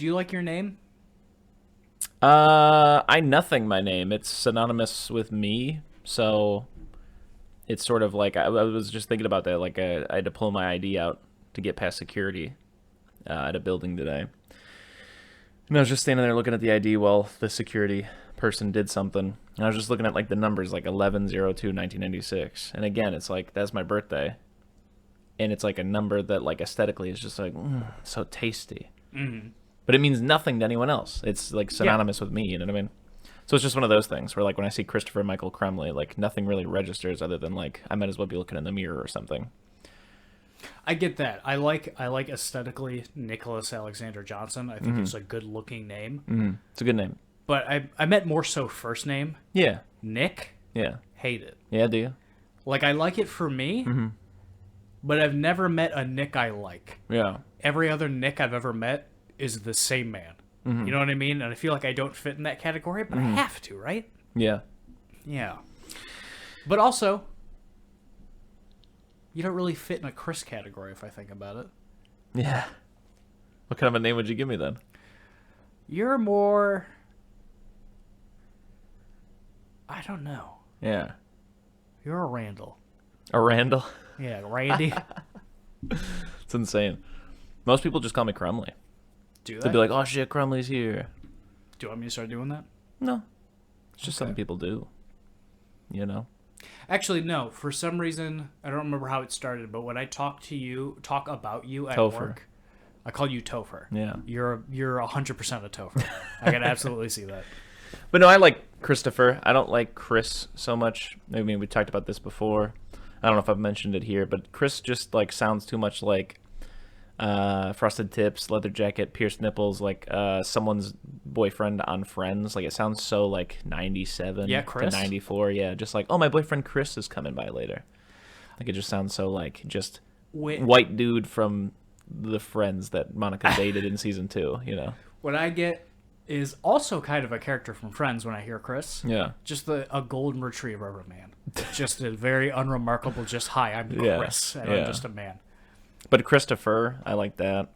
Do you like your name? I nothing my name. It's synonymous with me, so it's sort of like I was just thinking about that. Like I had to pull my ID out to get past security at a building today, and I was just standing there looking at the ID while the security person did something. And I was just looking at like the numbers, like 11/02/1996, and again, it's like that's my birthday, and it's like a number that like aesthetically is just like so tasty. Mm-hmm. But it means nothing to anyone else. It's like synonymous with me, you know what I mean? So it's just one of those things where like when I see Christopher Michael Crumley, like nothing really registers other than like I might as well be looking in the mirror or something. I get that. I like aesthetically Nicholas Alexander Johnson. I think it's a good looking name. Mm-hmm. It's a good name. But I meant more so first name. Yeah. Nick. Yeah. Hate it. Yeah, do you? Like I like it for me, but I've never met a Nick I like. Yeah. Every other Nick I've ever met is the same man. Mm-hmm. You know what I mean? And I feel like I don't fit in that category, but I have to, right? Yeah. Yeah. But also, you don't really fit in a Chris category if I think about it. Yeah. What kind of a name would you give me then? You're more... I don't know. Yeah. You're a Randall. A Randall? Yeah, Randy. It's insane. Most people just call me Crumley. Do They'd be like, oh shit, Crumley's here. Do you want me to start doing that? No. It's just something people do. You know? Actually, no. For some reason, I don't remember how it started, but when I talk about you at Topher. work, I call you Topher. Yeah. You're 100% a Topher. I can absolutely see that. But no, I like Christopher. I don't like Chris so much. I mean, we talked about this before. I don't know if I've mentioned it here, but Chris just like sounds too much like frosted tips, leather jacket, pierced nipples, like someone's boyfriend on Friends. Like it sounds so like 97 Chris? to 94. Yeah, just like, oh, my boyfriend Chris is coming by later. Like it just sounds so like just white dude from the Friends that Monica dated in season 2, you know? What I get is also kind of a character from Friends when I hear Chris. Yeah. Just a golden retriever of a man. Just a very unremarkable, just, hi, I'm Chris, and I'm just a man. But Christopher, I like that.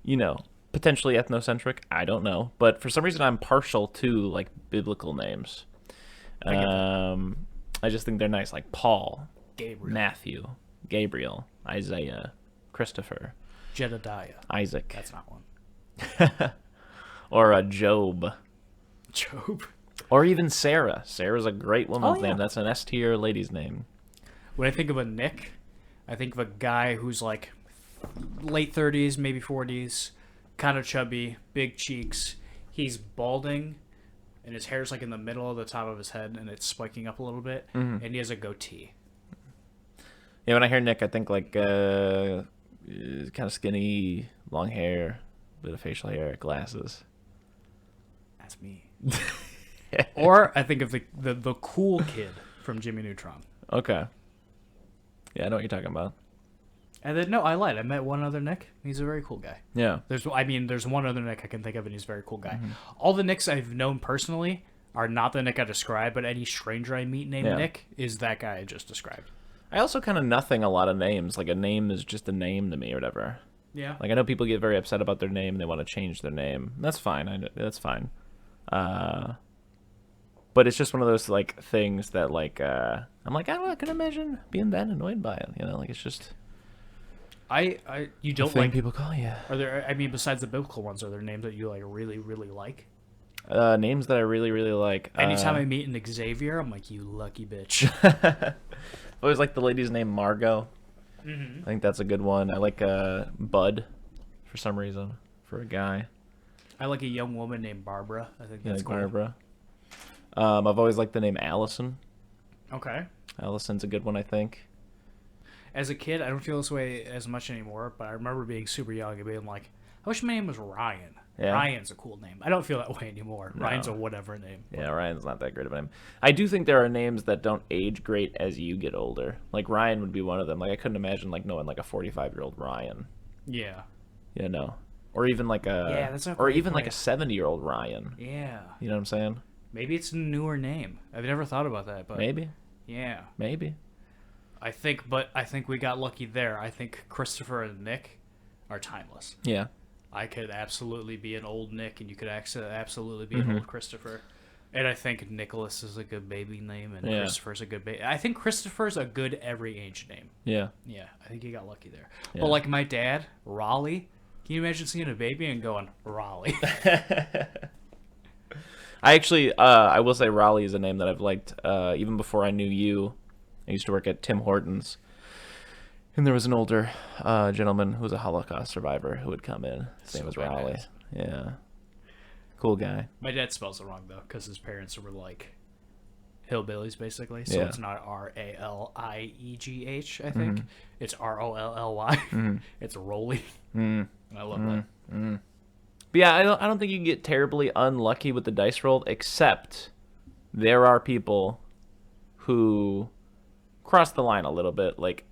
You know, potentially ethnocentric, I don't know. But for some reason, I'm partial to, like, biblical names. I just think they're nice, like Paul, Gabriel, Matthew, Gabriel, Isaiah, Christopher, Jedediah. Isaac. That's not one. Or Job. Job. Or even Sarah. Sarah's a great woman's name. Yeah. That's an S tier lady's name. When I think of a Nick, I think of a guy who's like late 30s, maybe 40s, kind of chubby, big cheeks. He's balding, and his hair's like in the middle of the top of his head, and it's spiking up a little bit, and he has a goatee. Yeah, when I hear Nick, I think like kind of skinny, long hair, bit of facial hair, glasses. That's me. Or I think of the cool kid from Jimmy Neutron. Okay. Yeah, I know what you're talking about. And then, no, I lied. I met one other Nick. He's a very cool guy. Yeah. There's one other Nick I can think of, and he's a very cool guy. All the Nicks I've known personally are not the Nick I described, but any stranger I meet named Nick is that guy I just described. I also kind of nothing a lot of names. Like a name is just a name to me or whatever. Yeah. Like I know people get very upset about their name and they want to change their name. That's fine. That's fine. But it's just one of those like things that like I'm like I can imagine being that annoyed by it. You know, like it's just. You don't thing like people call you. Are there? I mean, besides the biblical ones, are there names that you like really, really like? Names that I really, really like. Anytime I meet an Xavier, I'm like, you lucky bitch. I always like the lady's name Margot. Mm-hmm. I think that's a good one. I like Bud for some reason for a guy. I like a young woman named Barbara. I think that's like cool. Barbara. I've always liked the name Allison. Okay. Allison's a good one, I think. As a kid, I don't feel this way as much anymore, but I remember being super young and being like, I wish my name was Ryan. Yeah. Ryan's a cool name. I don't feel that way anymore. No. Ryan's a whatever name. Yeah, Ryan's not that great of a name. I do think there are names that don't age great as you get older. Like Ryan would be one of them. Like I couldn't imagine like knowing like a 45-year-old Ryan. Yeah. You know, or even like a that's a or great even like a point. 70-year-old Ryan. Yeah. You know what I'm saying? Maybe it's a newer name. I've never thought about that, but Maybe. yeah. Maybe. I think we got lucky there. I think Christopher and Nick are timeless. Yeah. I could absolutely be an old Nick, and you could absolutely be an old Christopher. And I think Nicholas is a good baby name, and Christopher's a good baby. I think Christopher's a good every age name. Yeah. Yeah, I think you got lucky there. Yeah. But like my dad, Raleigh, can you imagine seeing a baby and going, Raleigh? I actually, I will say Raleigh is a name that I've liked even before I knew you. I used to work at Tim Hortons, and there was an older gentleman who was a Holocaust survivor who would come in. His name was Raleigh. Yeah. Cool guy. My dad spells it wrong, though, because his parents were like hillbillies, basically. So it's not Raliegh, I think. It's Rolly. It's Rolly. And I love that. But yeah, I don't think you can get terribly unlucky with the dice roll, except there are people who cross the line a little bit. Like,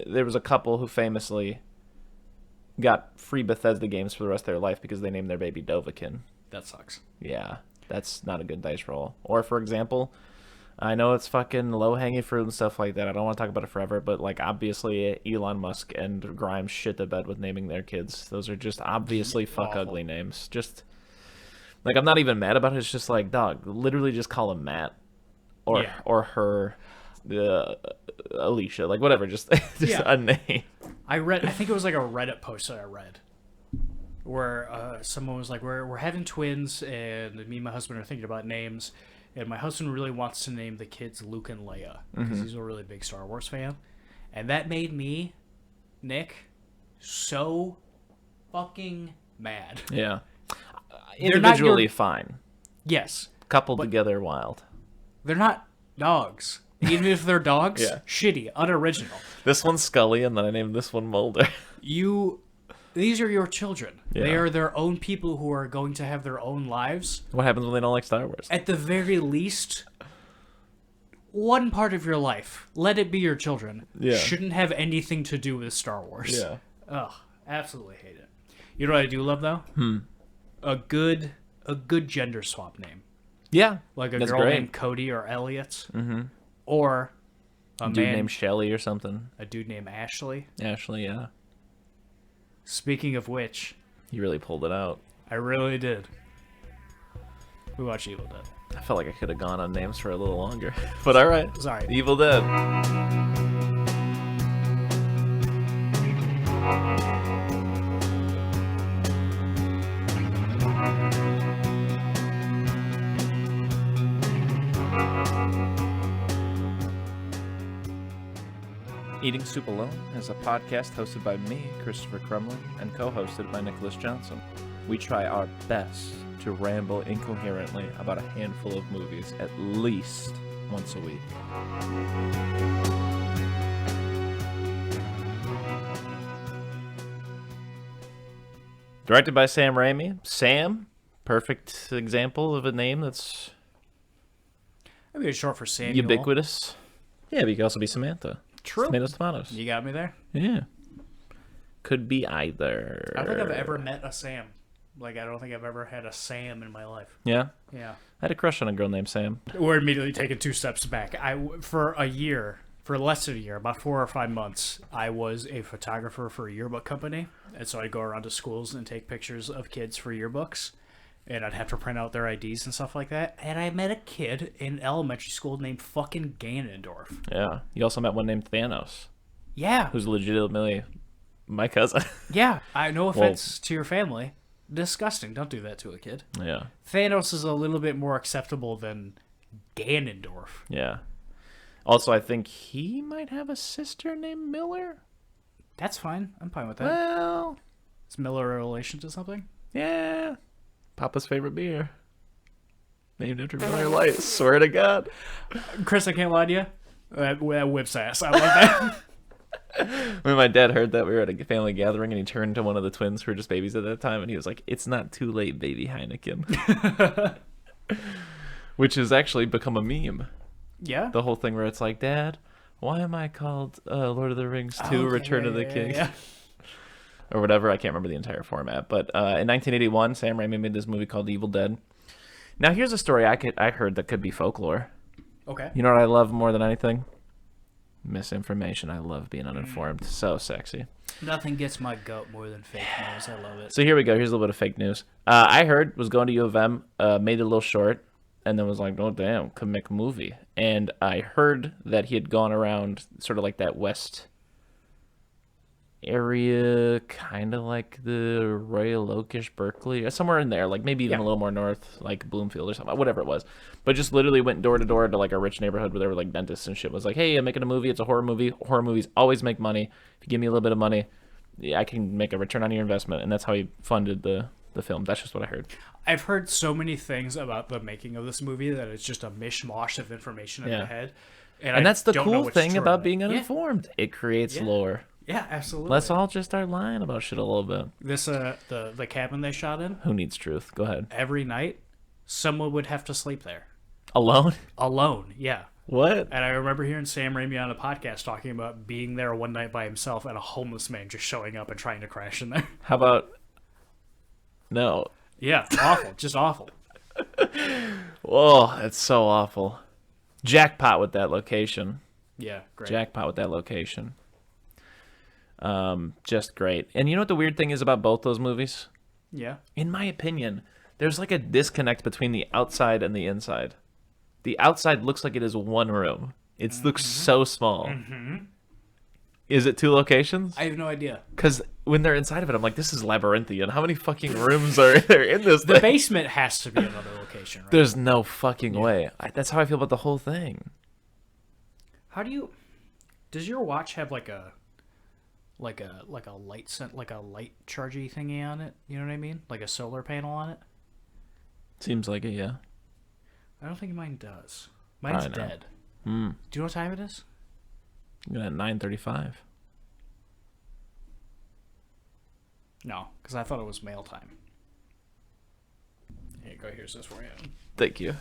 there was a couple who famously got free Bethesda games for the rest of their life because they named their baby Dovahkiin. That sucks. Yeah, that's not a good dice roll. Or, for example, I know it's fucking low-hanging fruit and stuff like that. I don't want to talk about it forever, but, like, obviously Elon Musk and Grimes shit the bed with naming their kids. Those are just obviously fuck-ugly names. Just, like, I'm not even mad about it. It's just like, dog, literally just call him Matt. Or her, Alicia. Like, whatever, just a name. I think it was like a Reddit post that I read where someone was like, we're having twins, and me and my husband are thinking about names, and my husband really wants to name the kids Luke and Leia because he's a really big Star Wars fan, and that made me, Nick, so fucking mad. Yeah. Individually fine. Yes. Coupled together wild. They're not dogs. Even if they're dogs, shitty, unoriginal. This one's Scully, and then I named this one Mulder. These are your children. Yeah. They are their own people who are going to have their own lives. What happens when they don't like Star Wars? At the very least, one part of your life, let it be your children, shouldn't have anything to do with Star Wars. Yeah. Ugh, absolutely hate it. You know what I do love, though? A good gender swap name. Yeah. Like a girl named Cody or Elliot. Or a dude man named Shelly or something. A dude named Ashley. Ashley, yeah. Speaking of which, you really pulled it out. I really did. We watched Evil Dead. I felt like I could have gone on names for a little longer. But alright. Sorry. Evil Dead. Eating Soup Alone is a podcast hosted by me, Christopher Crumley, and co-hosted by Nicholas Johnson. We try our best to ramble incoherently about a handful of movies at least once a week. Directed by Sam Raimi. Sam, perfect example of a name that's Maybe it's short for Samuel. ubiquitous. Yeah, but you could also be Samantha. True. Tomatoes. You got me there. Yeah. Could be either. I don't think I've ever met a Sam. Like, I don't think I've ever had a Sam in my life. Yeah? Yeah. I had a crush on a girl named Sam. We're immediately taking 2 steps back. For less than a year, about 4 or 5 months, I was a photographer for a yearbook company. And so I'd go around to schools and take pictures of kids for yearbooks. And I'd have to print out their IDs and stuff like that. And I met a kid in elementary school named fucking Ganondorf. Yeah. You also met one named Thanos. Yeah. Who's legitimately my cousin. Yeah. No offense to your family. Disgusting. Don't do that to a kid. Yeah. Thanos is a little bit more acceptable than Ganondorf. Yeah. Also, I think he might have a sister named Miller. That's fine. I'm fine with that. Well, Is Miller a relation to something? yeah. Papa's favorite beer. Named after Miller Lite. Swear to God. Chris, I can't lie to you. That whips ass. I love that. When my dad heard that, we were at a family gathering, and he turned to one of the twins who were just babies at that time, and he was like, "It's not too late, baby Heineken." Which has actually become a meme. Yeah? The whole thing where it's like, Dad, why am I called Lord of the Rings 2 Return of the King? Yeah. Or whatever. I can't remember the entire format. But in 1981, Sam Raimi made this movie called Evil Dead. Now, here's a story I heard that could be folklore. Okay. You know what I love more than anything? Misinformation. I love being uninformed. So sexy. Nothing gets my goat more than fake news. I love it. So here we go. Here's a little bit of fake news. I heard was going to U of M, made it a little short, and then was like, oh, damn, could make a movie. And I heard that he had gone around sort of like that west area, kind of like the Royal Oakish, Berkeley, somewhere in there, like maybe even a little more north, like Bloomfield or something, whatever it was. But just literally went door to door to like a rich neighborhood where there were like dentists and shit. Was like, hey, I'm making a movie. It's a horror movie. Horror movies always make money. If you give me a little bit of money, yeah, I can make a return on your investment. And that's how he funded the film. That's just what I heard. I've heard so many things about the making of this movie that it's just a mishmash of information in my head. And that's the cool thing about being uninformed. Yeah. It creates lore. Yeah, absolutely. Let's all just start lying about shit a little bit. This the cabin they shot in. Who needs truth? Go ahead. Every night, someone would have to sleep there. Alone? Alone, yeah. What? And I remember hearing Sam Raimi on a podcast talking about being there one night by himself and a homeless man just showing up and trying to crash in there. How about... No. Yeah, awful. Just awful. Whoa, that's so awful. Jackpot with that location. Yeah, great. Jackpot with that location. Just great. And you know what the weird thing is about both those movies? Yeah. In my opinion, there's like a disconnect between the outside and the inside. The outside looks like it is one room. It looks so small. Mm-hmm. Is it 2 locations? I have no idea. Because when they're inside of it, I'm like, this is labyrinthian. How many fucking rooms are there in this The thing? basement has to be another location, right? There's no fucking way. That's how I feel about the whole thing. How do you... Does your watch have like a light chargy thingy on it? You know what I mean? Like a solar panel on it? Seems like it, yeah. I don't think mine does. Mine's dead. Do you know what time it is? At 9:35. No, because I thought it was mail time. Here you go. Here's this for you. Thank you.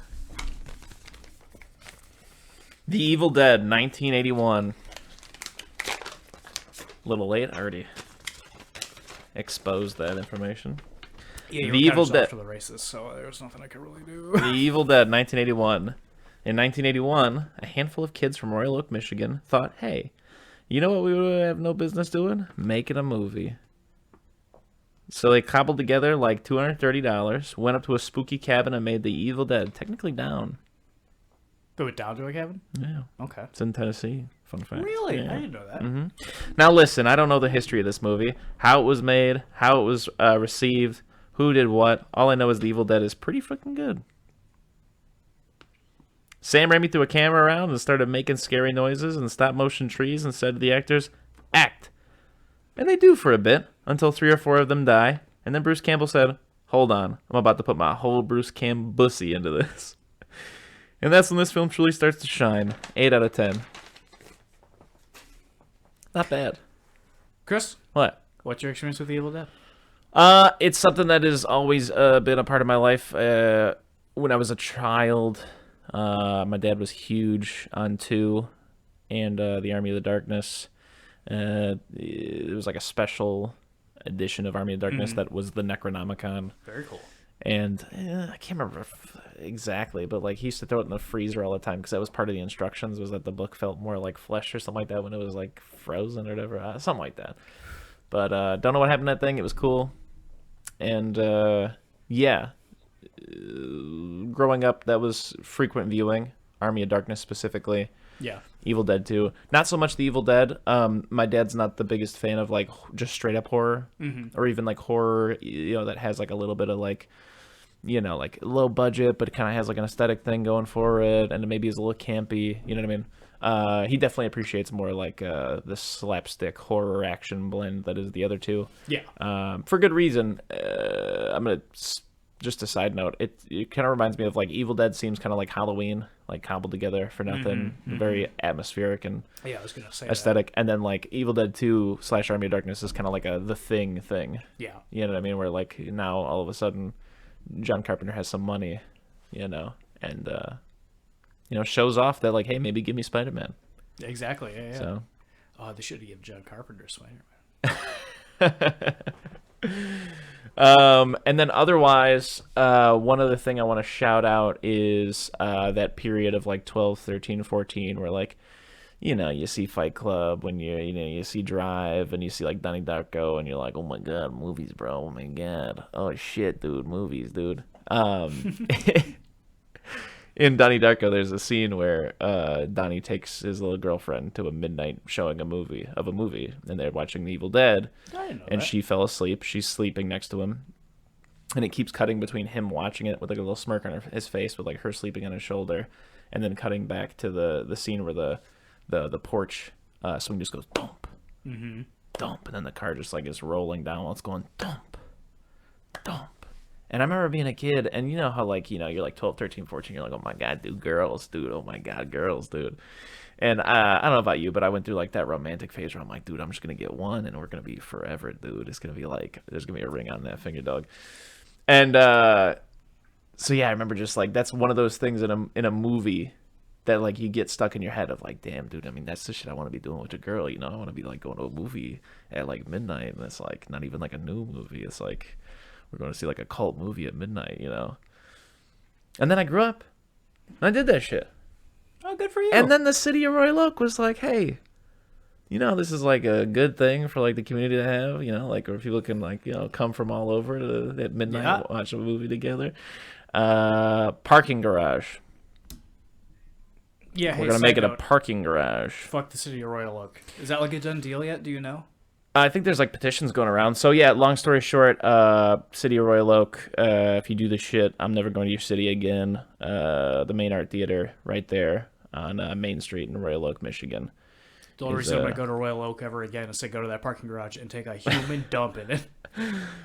The Evil Dead, 1981. A little late. I already exposed that information. Yeah, The Evil Dead. Off to the races, so there was nothing I could really do. The Evil Dead, 1981. In 1981, a handful of kids from Royal Oak, Michigan, thought, hey, you know what we would have no business doing? Making a movie. So they cobbled together like $230, went up to a spooky cabin and made The Evil Dead, technically down. Go it down to a cabin? Yeah. Okay. It's in Tennessee. Fun fact. Really? Yeah. I didn't know that. Mm-hmm. Now listen, I don't know the history of this movie, how it was made, how it was received, who did what. All I know is The Evil Dead is pretty fucking good. Sam Raimi threw a camera around and started making scary noises and stop-motion trees and said to the actors, act. And they do for a bit, until 3 or 4 of them die. And then Bruce Campbell said, hold on, I'm about to put my whole Bruce Campbell-bussy into this. And that's when this film truly starts to shine. 8 out of 10. Not bad. Chris? What? What's your experience with The Evil Dead? It's something that has always been a part of my life. When I was a child, my dad was huge on 2 and the Army of the Darkness. It was like a special edition of Army of Darkness that was the Necronomicon. Very cool. And I can't remember exactly, but like he used to throw it in the freezer all the time because that was part of the instructions, was that the book felt more like flesh or something like that when it was like frozen or whatever, something like that. But don't know what happened to that thing. It was cool. And yeah, growing up, that was frequent viewing, Army of Darkness specifically. Yeah. Evil Dead 2. Not so much The Evil Dead. My dad's not the biggest fan of like just straight up horror, or even like horror, that has like a little bit of like, like low budget, but it kind of has like an aesthetic thing going for it, and it maybe is a little campy. You know what I mean? He definitely appreciates more like the slapstick horror action blend that is the other two. Yeah. For good reason. I'm gonna just a side note. It kind of reminds me of like Evil Dead seems kind of like Halloween, like cobbled together for nothing, very atmospheric and Yeah, I was gonna say aesthetic. That. And then like Evil Dead 2 / Army of Darkness is kind of like the thing. Yeah. You know what I mean? Where like now all of a sudden John Carpenter has some money, and shows off that like, hey, maybe give me Spider-Man. Exactly. Yeah. So. Oh, they should have given John Carpenter Spider-Man. And then otherwise, one other thing I want to shout out is that period of like 12, 13, 14 where like, you see Fight Club, when you see Drive, and you see like Donnie Darko, and you're like, oh my god, movies, bro, oh my god, oh shit, dude, movies, dude. In Donnie Darko, there's a scene where Donnie takes his little girlfriend to a midnight showing of a movie, and they're watching The Evil Dead, I didn't know and that. she fell asleep. She's sleeping next to him, and it keeps cutting between him watching it with like a little smirk on his face, with like her sleeping on his shoulder, and then cutting back to the scene where the porch swing just goes dump, dump, and then the car just like is rolling down while it's going dump, dump. And I remember being a kid, and you know how, like, you're like 12, 13, 14, you're like, oh my god, dude, girls, dude, oh my god, girls, dude. And I don't know about you, but I went through like that romantic phase where I'm like, dude, I'm just gonna get one, and we're gonna be forever, dude. It's gonna be like, there's gonna be a ring on that finger, dog. And so yeah, I remember just like, that's one of those things in a movie that like you get stuck in your head of like, damn, dude, I mean, that's the shit I want to be doing with a girl, I want to be like going to a movie at like midnight, and it's like not even like a new movie, it's like we're going to see like a cult movie at midnight, And then I grew up, and I did that shit. Oh, good for you. And then the city of Royal Oak was like, hey, this is like a good thing for like the community to have, like where people can like, come from all over at midnight and watch a movie together. Parking garage. Yeah, We're going to make it a parking garage. Fuck the city of Royal Oak. Is that like a done deal yet? Do you know? I think there's like petitions going around. So yeah, long story short, city of Royal Oak, if you do this shit, I'm never going to your city again. The Main Art Theater right there on Main Street in Royal Oak, Michigan. The only reason I go to Royal Oak ever again is to go to that parking garage and take a human dump in it.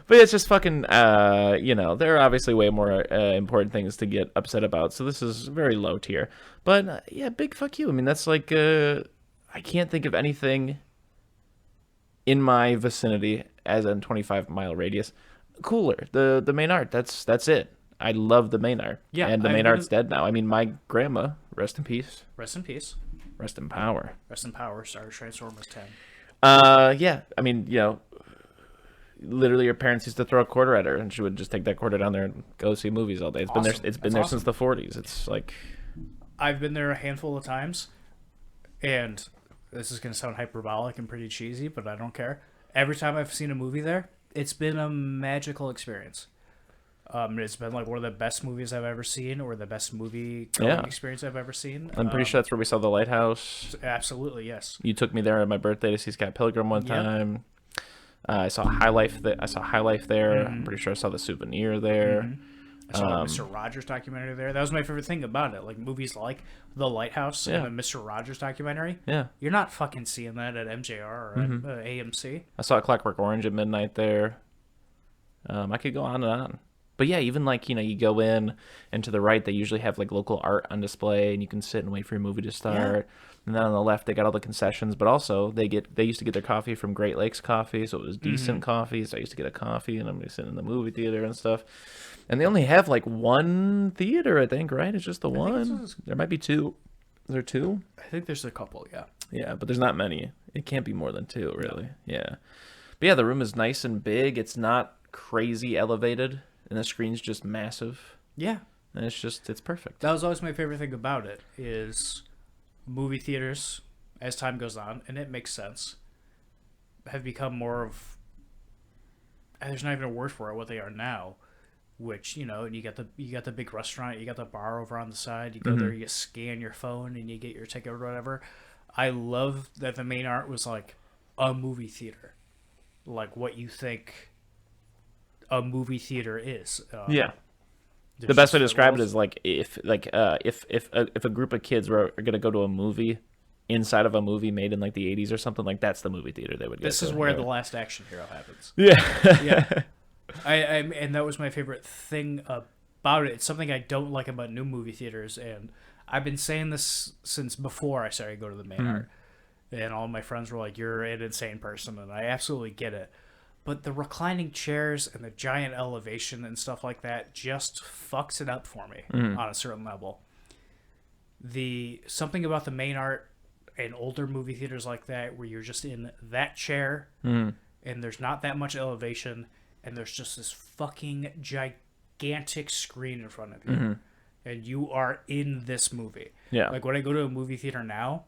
But it's just fucking, there are obviously way more important things to get upset about. So this is very low tier. But yeah, big fuck you. I mean, that's like, I can't think of anything in my vicinity as a 25-mile radius cooler. The Main Art, that's it. I love the Main Art. Yeah, and the Main Art's dead now. I mean, my grandma, rest in peace. Rest in peace. Rest in power. Rest in power. Sorry, Transformers 10. Yeah, I mean, literally her parents used to throw a quarter at her, and she would just take that quarter down there and go see movies all day. It's Awesome. been there. It's been That's there since the 40s. It's like, I've been there a handful of times, and this is going to sound hyperbolic and pretty cheesy, but I don't care. Every time I've seen a movie there, it's been a magical experience. It's been like one of the best movies I've ever seen, or the best movie experience I've ever seen. I'm pretty sure that's where we saw The Lighthouse. Absolutely, yes. You took me there on my birthday to see Scott Pilgrim one time. I saw High Life. I saw High Life there. Mm-hmm. I'm pretty sure I saw The Souvenir there. Mm-hmm. I saw the Mr. Rogers documentary there. That was my favorite thing about it. Like movies like The Lighthouse and the Mr. Rogers documentary. Yeah. You're not fucking seeing that at MJR or at AMC. I saw Clockwork Orange at midnight there. I could go on and on. But yeah, even like, you go in, and to the right, they usually have like local art on display, and you can sit and wait for your movie to start. Yeah. And then on the left, they got all the concessions, but also they used to get their coffee from Great Lakes Coffee, so it was decent coffee. So I used to get a coffee, and I'm just sitting in the movie theater and stuff. And they only have like one theater, I think, right? It's just the one. There might be two. Is there two? I think there's a couple, yeah. Yeah, but there's not many. It can't be more than two, really. No. Yeah. But yeah, the room is nice and big. It's not crazy elevated, and the screen's just massive. Yeah. And it's perfect. That was always my favorite thing about it, is movie theaters, as time goes on, and it makes sense, have become more of, there's not even a word for it, what they are now, which, you got the big restaurant, you got the bar over on the side, you go there, you scan your phone, and you get your ticket or whatever. I love that the Main Art was like a movie theater, like what you think a movie theater is. Yeah. The best way to describe it is like if a group of kids were gonna go to a movie inside of a movie made in like the 80s or something, like that's the movie theater they would go to. This is where the last action hero happens. Yeah. Yeah. I and that was my favorite thing about it. It's something I don't like about new movie theaters, and I've been saying this since before I started to go to the Main Art. And all my friends were like, "You're an insane person," and I absolutely get it. But the reclining chairs and the giant elevation and stuff like that just fucks it up for me on a certain level. Something about the Main Art and older movie theaters like that, where you're just in that chair and there's not that much elevation, and there's just this fucking gigantic screen in front of you, and you are in this movie. Yeah. Like when I go to a movie theater now,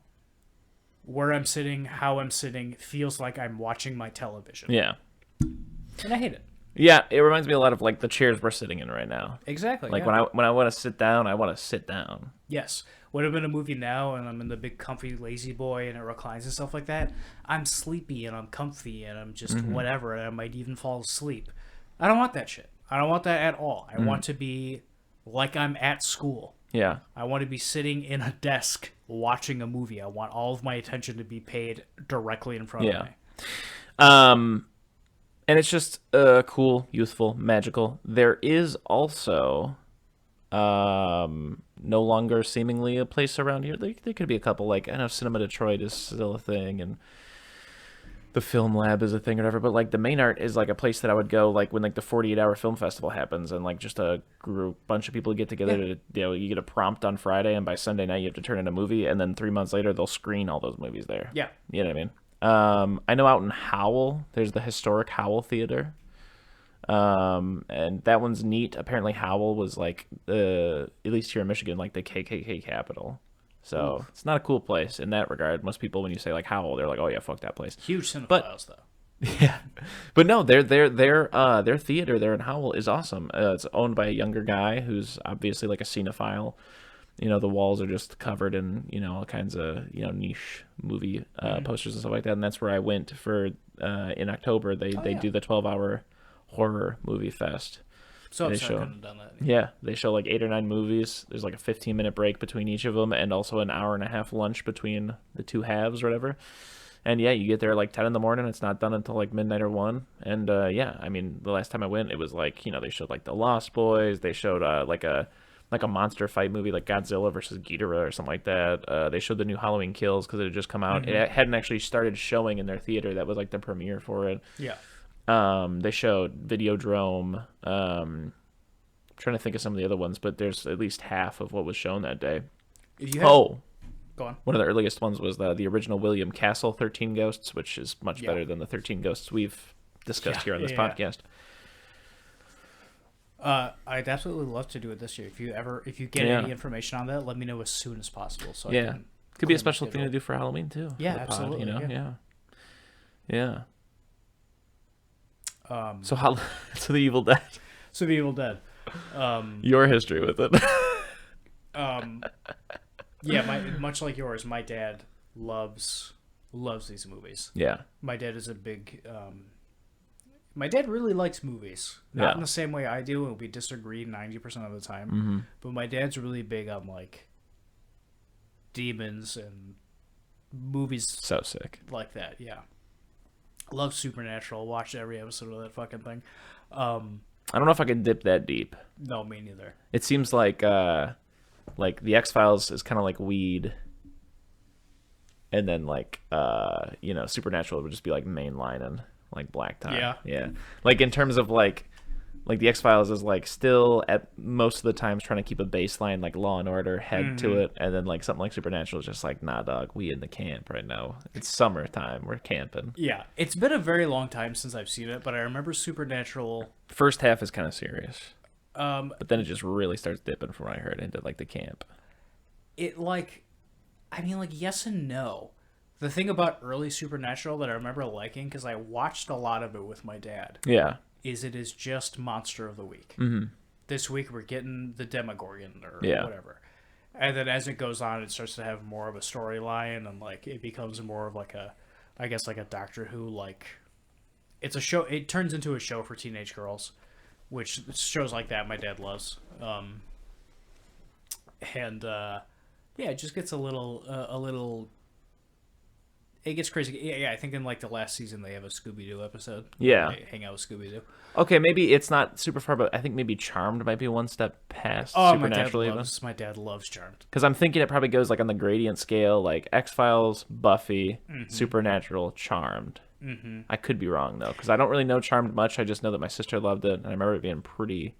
where I'm sitting, how I'm sitting, feels like I'm watching my television. Yeah. And I hate it. Yeah, it reminds me a lot of like the chairs we're sitting in right now. Exactly. Like yeah. when I want to sit down, I want to sit down. Yes. When I'm in a movie now and I'm in the big comfy lazy boy and it reclines and stuff like that, I'm sleepy and I'm comfy and I'm just whatever, and I might even fall asleep. I don't want that shit. I don't want that at all. I want to be like I'm at school. Yeah. I want to be sitting in a desk watching a movie. I want all of my attention to be paid directly in front of me. And it's just cool, youthful, magical. There is also no longer seemingly a place around here. There could be a couple, like, I know Cinema Detroit is still a thing, and the Film Lab is a thing or whatever, but like the Main Art is like a place that I would go like when like the 48-hour film festival happens, and like just a bunch of people get together to, you know, you get a prompt on Friday, and by Sunday night you have to turn in a movie, and then 3 months later they'll screen all those movies there. Yeah. You know what I mean? I know out in Howell, there's the historic Howell Theater. And that one's neat. Apparently Howell was like, at least here in Michigan, like the KKK capital. So it's not a cool place in that regard. Most people, when you say like Howell, they're like, oh yeah, fuck that place. Huge cinephiles, though. Yeah, but no, their theater there in Howell is awesome. It's owned by a younger guy who's obviously like a cinephile. You know, the walls are just covered in, you know, all kinds of, you know, niche movie posters and stuff like that. And that's where I went for in October. They do the 12-hour horror movie fest. So they I couldn't have done that. Yeah, they show like 8 or 9 movies. There's like a 15-minute break between each of them, and also an hour and a half lunch between the two halves or whatever. And yeah, you get there like 10 in the morning. It's not done until like midnight or 1. And yeah, I mean, the last time I went, it was like, you know, they showed like The Lost Boys. They showed like a monster fight movie like Godzilla versus Ghidorah or something like that. They showed the new Halloween Kills because it had just come out. It hadn't actually started showing in their theater. That was like the premiere for it. Yeah. They showed Videodrome. Trying to think of some of the other ones, but there's at least half of what was shown that day. Go on. One of the earliest ones was the original William Castle 13 Ghosts, which is much better than the 13 Ghosts we've discussed here on this podcast. I'd absolutely love to do it this year. If you get any information on that, let me know as soon as possible. So I can could be a special thing to do for Halloween too. Yeah, absolutely. Pod, you know? Yeah. So the Evil Dead. So the Evil Dead. Your history with it. Yeah, much like yours, my dad loves these movies. Yeah. My dad is a big. My dad really likes movies, not in the same way I do, and we disagree 90% of the time. Mm-hmm. But my dad's really big on like demons and movies. So sick. Like that, yeah. Love Supernatural. Watched every episode of that fucking thing. I don't know if I can dip that deep. No, me neither. It seems like the X-Files is kind of like weed, and then like you know, Supernatural would just be like mainline and like black tie. Yeah. Like in terms of like the X-Files is like still at most of the times trying to keep a baseline like Law and Order head to it, and then like something like Supernatural is just like, nah, dog, we in the camp right now. It's summertime, we're camping. Yeah, it's been a very long time since I've seen it, but I remember Supernatural. First half is kind of serious, but then it just really starts dipping from what I heard into like the camp. It like, I mean, like yes and no. The thing about early Supernatural that I remember liking, because I watched a lot of it with my dad. Yeah. Is it is just Monster of the Week. Mm-hmm. This week we're getting the Demogorgon or whatever. And then as it goes on, it starts to have more of a storyline, and like it becomes more of like a, I guess like a Doctor Who, like it's a show. It turns into a show for teenage girls, which shows like that my dad loves. And yeah, it just gets a little. It gets crazy. Yeah, I think in like the last season they have a Scooby-Doo episode. Yeah. They hang out with Scooby-Doo. Okay, maybe it's not super far, but I think maybe Charmed might be one step past Supernatural. My dad loves Charmed. Because I'm thinking it probably goes like on the gradient scale, like X-Files, Buffy, Supernatural, Charmed. Mm-hmm. I could be wrong though, because I don't really know Charmed much. I just know that my sister loved it, and I remember it being pretty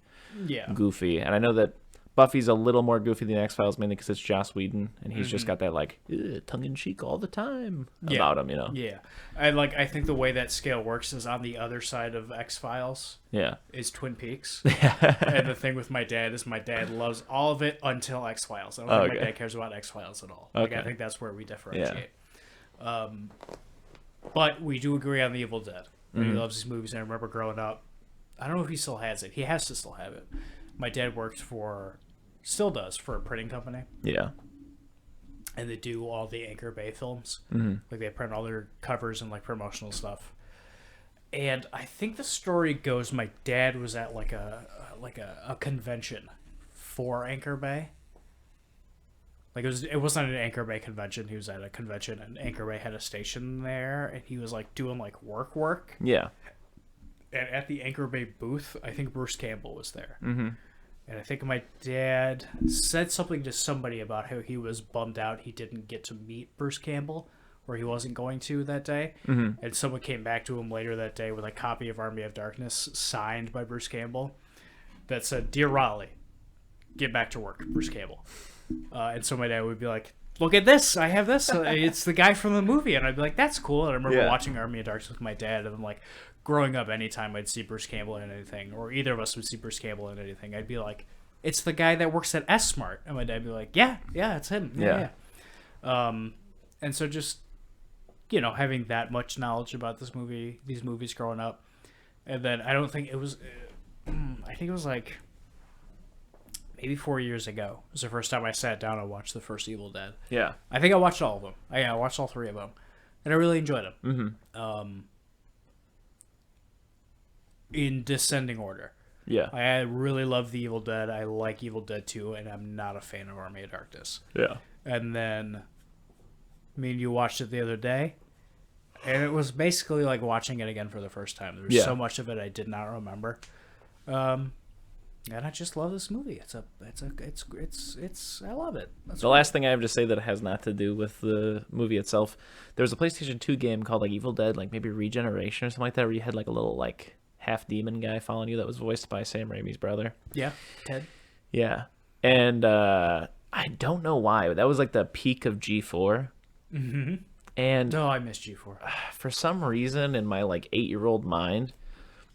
goofy. And I know that Buffy's a little more goofy than X-Files, mainly because it's Joss Whedon, and he's just got that like tongue-in-cheek all the time about him, you know. Yeah, I think the way that scale works is on the other side of X-Files. Yeah, is Twin Peaks. And the thing with my dad is my dad loves all of it until X-Files. I don't think my dad cares about X-Files at all. Like I think that's where we differentiate. But we do agree on The Evil Dead. He loves these movies, and I remember growing up. I don't know if he still has it. He has to still have it. My dad still does, for a printing company. Yeah. And they do all the Anchor Bay films. Like, they print all their covers and, like, promotional stuff. And I think the story goes, my dad was at, like a convention for Anchor Bay. Like, it wasn't an Anchor Bay convention. He was at a convention, and Anchor Bay had a station there, and he was, like, doing, like, work. Yeah. And at the Anchor Bay booth, I think Bruce Campbell was there. And I think my dad said something to somebody about how he was bummed out he didn't get to meet Bruce Campbell, or he wasn't going to that day. And someone came back to him later that day with a copy of Army of Darkness signed by Bruce Campbell that said, "Dear Raleigh, get back to work, Bruce Campbell." And so my dad would be like, "Look at this, I have this. It's the guy from the movie." And I'd be like, "That's cool." And I remember watching Army of Darkness with my dad, and then, like, growing up, anytime I'd see Bruce Campbell in anything, or either of us would see Bruce Campbell in anything, I'd be like, "It's the guy that works at S-Mart." And my dad would be like, yeah, it's him. Yeah. And so just, having that much knowledge about these movies growing up. And then I think it was like maybe 4 years ago. It was the first time I sat down and watched the first Evil Dead. Yeah. I think I watched all of them. I watched all 3 of them. And I really enjoyed them. In descending order. Yeah. I really love The Evil Dead. I like Evil Dead 2, and I'm not a fan of Army of Darkness. Yeah. And then me and you watched it the other day, and it was basically like watching it again for the first time. There was so much of it I did not remember. And I just love this movie. I love it. Last thing I have to say that has not to do with the movie itself, there was a PlayStation 2 game called, like, Evil Dead, like, maybe Regeneration or something like that, where you had, like, a little, like, half-demon guy following you that was voiced by Sam Raimi's brother. Yeah, Ted. Yeah. And I don't know why. That was, like, the peak of G4. And I miss G4. For some reason, in my, like, 8-year-old mind,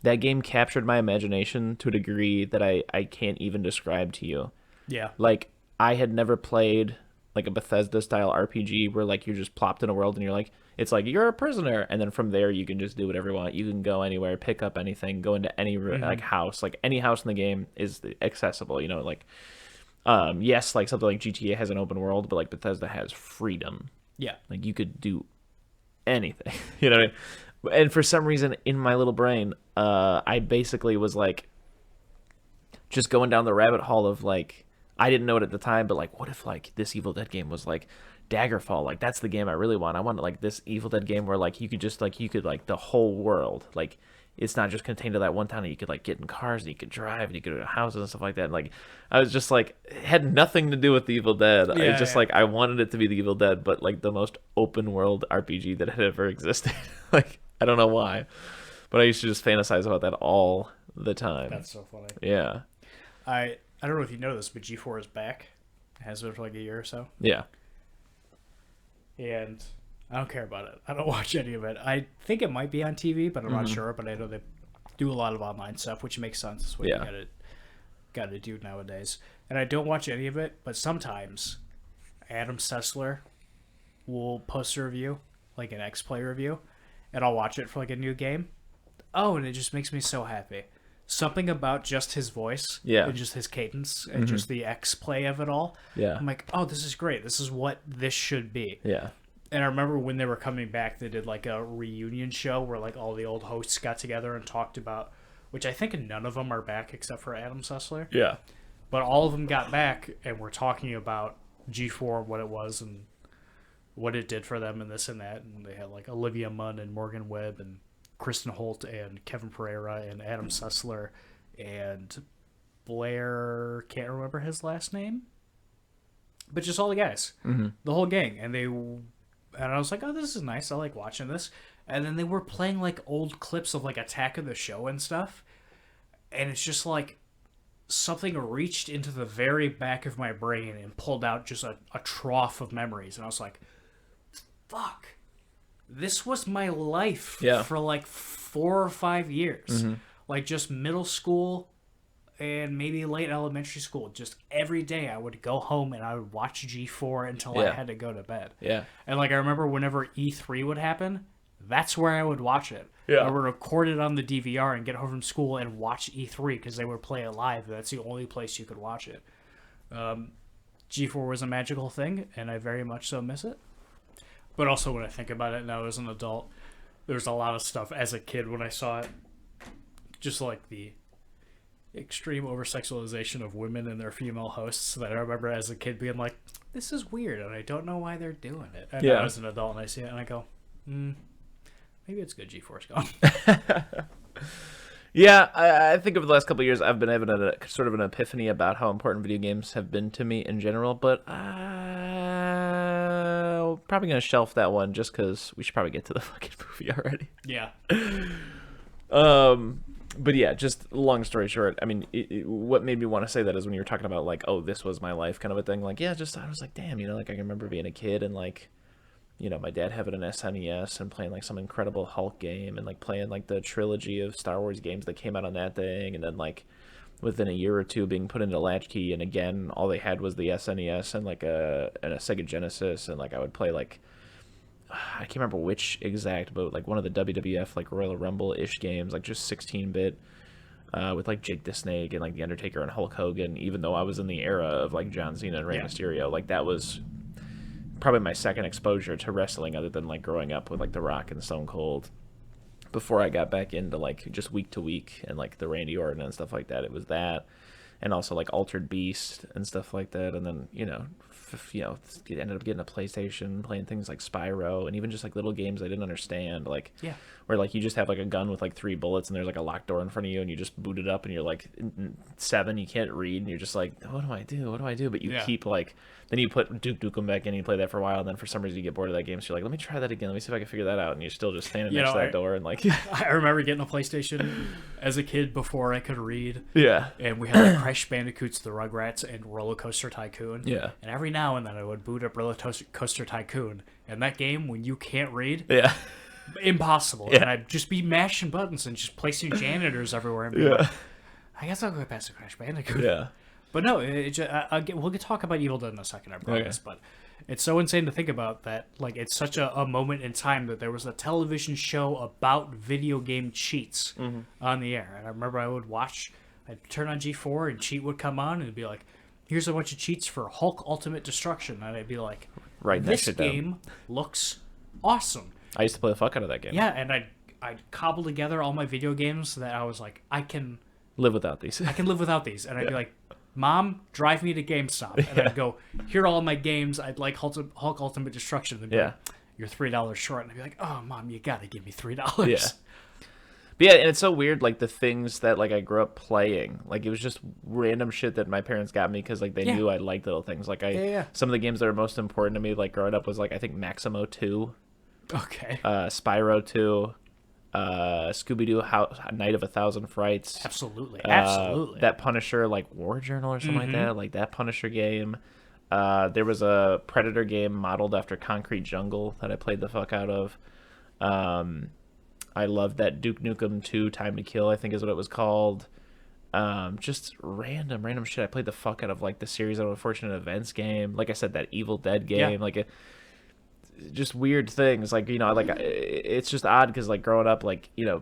that game captured my imagination to a degree that I can't even describe to you. Yeah. Like, I had never played, like, a Bethesda-style RPG where, like, you're just plopped in a world and you're like, it's like, you're a prisoner, and then from there you can just do whatever you want. You can go anywhere, pick up anything, go into any like house. Like, any house in the game is accessible. Like, yes, like something like GTA has an open world, but, like, Bethesda has freedom. Yeah, like, you could do anything. You know what I mean? And for some reason, in my little brain, I basically was like, just going down the rabbit hole of, like, I didn't know it at the time, but, like, what if, like, this Evil Dead game was like Daggerfall? Like, that's the game I really want. I want, like, this Evil Dead game where, like, you could the whole world, like, it's not just contained to that one town. You could, like, get in cars and you could drive and you could go to houses and stuff like that. And, like, I was just like, it had nothing to do with the Evil Dead. Yeah, like, I wanted it to be the Evil Dead, but, like, the most open world RPG that had ever existed. Like, I don't know why, but I used to just fantasize about that all the time. That's so funny. Yeah. I don't know if you know this, but G4 is back. It has been for like a year or so. Yeah. And I don't care about it. I don't watch any of it. I think it might be on TV, but I'm not sure. But I know they do a lot of online stuff, which makes sense. That's what you gotta do nowadays. And I don't watch any of it, but sometimes Adam Sessler will post a review, like an X-Play review, and I'll watch it for like a new game. Oh, and it just makes me so happy. Something about just his voice, and just his cadence, and just the X-Play of it all. Yeah. I'm like, oh, this is great. This is what this should be. Yeah. And I remember when they were coming back, they did like a reunion show where like all the old hosts got together and talked about, which I think none of them are back except for Adam Sessler. Yeah. But all of them got back and were talking about G4, what it was and what it did for them and this and that. And they had like Olivia Munn and Morgan Webb and Kristen Holt and Kevin Pereira and Adam Sessler and Blair, can't remember his last name, but just all the guys, the whole gang. And I was like, oh, this is nice. I like watching this. And then they were playing like old clips of like Attack of the Show and stuff. And it's just like something reached into the very back of my brain and pulled out just a trough of memories. And I was like, fuck. This was my life for like 4 or 5 years. Like just middle school and maybe late elementary school, just every day I would go home and I would watch G4 until I Yeah. had to go to bed. Yeah. And like I remember whenever E3 would happen, that's where I would watch it. Yeah. I would record it on the DVR and get home from school and watch E3 because they would play it live. That's the only place you could watch it. G4 was a magical thing, and I very much so miss it. But also when I think about it now as an adult, there's a lot of stuff as a kid when I saw it. Just like the extreme over-sexualization of women and their female hosts that I remember as a kid being like, this is weird, and I don't know why they're doing it. And now as an adult, and I see it, and I go, maybe it's good G4's gone. Yeah, I think over the last couple of years, I've been having a sort of an epiphany about how important video games have been to me in general, but probably going to shelf that one just because we should probably get to the fucking movie already. Yeah. But yeah, just long story short, I mean, what made me want to say that is when you were talking about, like, oh, this was my life kind of a thing. Like, yeah, just, I was like, damn, you know, like, I can remember being a kid and, like, you know, my dad having an SNES and playing, like, some incredible Hulk game and, like, playing, like, the trilogy of Star Wars games that came out on that thing. And then, like, within a year or two being put into Latchkey. And again, all they had was the SNES and, like, a Sega Genesis. And, like, I would play, like, I can't remember which exact, but like one of the WWF like Royal Rumble-ish games, like just 16-bit, with like Jake the Snake and like The Undertaker and Hulk Hogan. Even though I was in the era of like John Cena and Rey Mysterio, like that was probably my second exposure to wrestling, other than like growing up with like The Rock and Stone Cold. Before I got back into like just week to week and like the Randy Orton and stuff like that, it was that, and also like Altered Beast and stuff like that, and then ended up getting a PlayStation, playing things like Spyro, and even just like little games I didn't understand, like where like you just have like a gun with like 3 bullets and there's like a locked door in front of you and you just boot it up and you're like 7, you can't read and you're just like, what do I do? But you keep like, then you put Duke Nukem back in and you play that for a while, and then for some reason you get bored of that game, so you're like, let me try that again, let me see if I can figure that out, and you're still just standing next to that door and like I remember getting a PlayStation as a kid before I could read. Yeah. And we had like Crash Bandicoots, the Rugrats, and Roller Coaster Tycoon. Yeah. And every now and then I would boot up Roller Coaster Tycoon, and that game, when you can't read, impossible. And I'd just be mashing buttons and just placing janitors everywhere and be like, I guess I'll go past the Crash Bandicoot. Yeah. But no, we'll talk about Evil Dead in a second, I promise. But it's so insane to think about that. Like, it's such a moment in time that there was a television show about video game cheats on the air. And I remember I'd turn on G4 and cheat would come on and it'd be like, here's a bunch of cheats for Hulk Ultimate Destruction. And I'd be like, this game looks awesome. I used to play the fuck out of that game. Yeah, and I'd cobble together all my video games that I was like, I can live without these. And I'd be like, Mom, drive me to GameStop. And I'd go, here are all my games. I'd like Hulk Ultimate Destruction. And like, you're $3 short. And I'd be like, oh, Mom, you got to give me $3. Yeah. But yeah, and it's so weird, like, the things that, like, I grew up playing. Like, it was just random shit that my parents got me because, like, they knew I liked little things. Like, some of the games that are most important to me, like, growing up was, like, I think Maximo 2. Okay. Spyro 2. Scooby-Doo Night of a Thousand Frights. Absolutely. That Punisher, like, War Journal or something like that Punisher game. There was a Predator game modeled after Concrete Jungle that I played the fuck out of. I loved that Duke Nukem 2 Time to Kill, I think is what it was called. Just random shit. I played the fuck out of, like, the Series of Unfortunate Events game. Like I said, that Evil Dead game. Like, just weird things. Like, you know, like, it's just odd because, like, growing up, like, you know,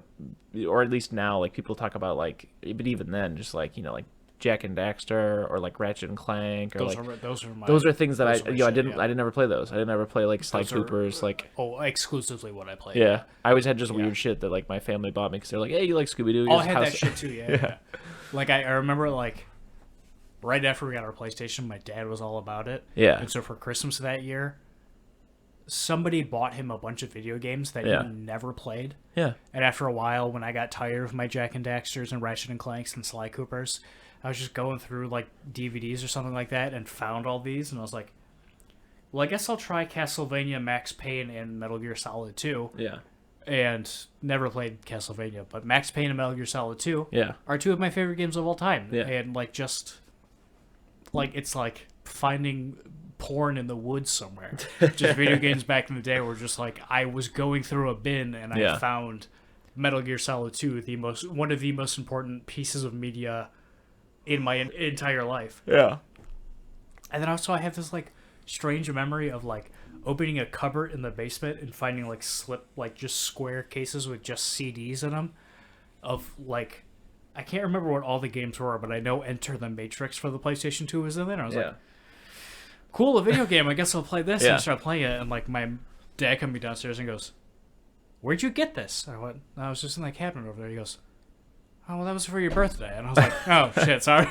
or at least now, like, people talk about, like, but even then, just, like, you know, like, Jak and Daxter or like Ratchet and Clank, or those are things that I didn't ever play those. I didn't ever play like Sly Coopers, like exclusively what I played. Yeah, I always had just weird shit that like my family bought me because they're like, hey, you like Scooby Doo? I had that shit too. Yeah. Like I remember like right after we got our PlayStation, my dad was all about it. Yeah, and so for Christmas that year, somebody bought him a bunch of video games that he never played. Yeah, and after a while, when I got tired of my Jak and Daxters and Ratchet and Clanks and Sly Coopers, I was just going through, like, DVDs or something like that and found all these, and I was like, well, I guess I'll try Castlevania, Max Payne, and Metal Gear Solid 2. Yeah. And never played Castlevania, but Max Payne and Metal Gear Solid 2 are two of my favorite games of all time. Yeah. And, like, just, like, it's like finding porn in the woods somewhere. Just video games back in the day were just, like, I was going through a bin and I found Metal Gear Solid 2, one of the most important pieces of media in my entire life. Yeah. And then also I have this like strange memory of like opening a cupboard in the basement and finding like just square cases with just CDs in them of like I can't remember what all the games were, but I know Enter the Matrix for the PlayStation 2 was in there. And I was like, cool, a video game. I guess I'll play this. And I started playing it, and like my dad comes downstairs and goes, "Where'd you get this?" I went, "I was just in that cabinet over there." He goes, "Oh, well, that was for your birthday." And I was like, "Oh shit, sorry."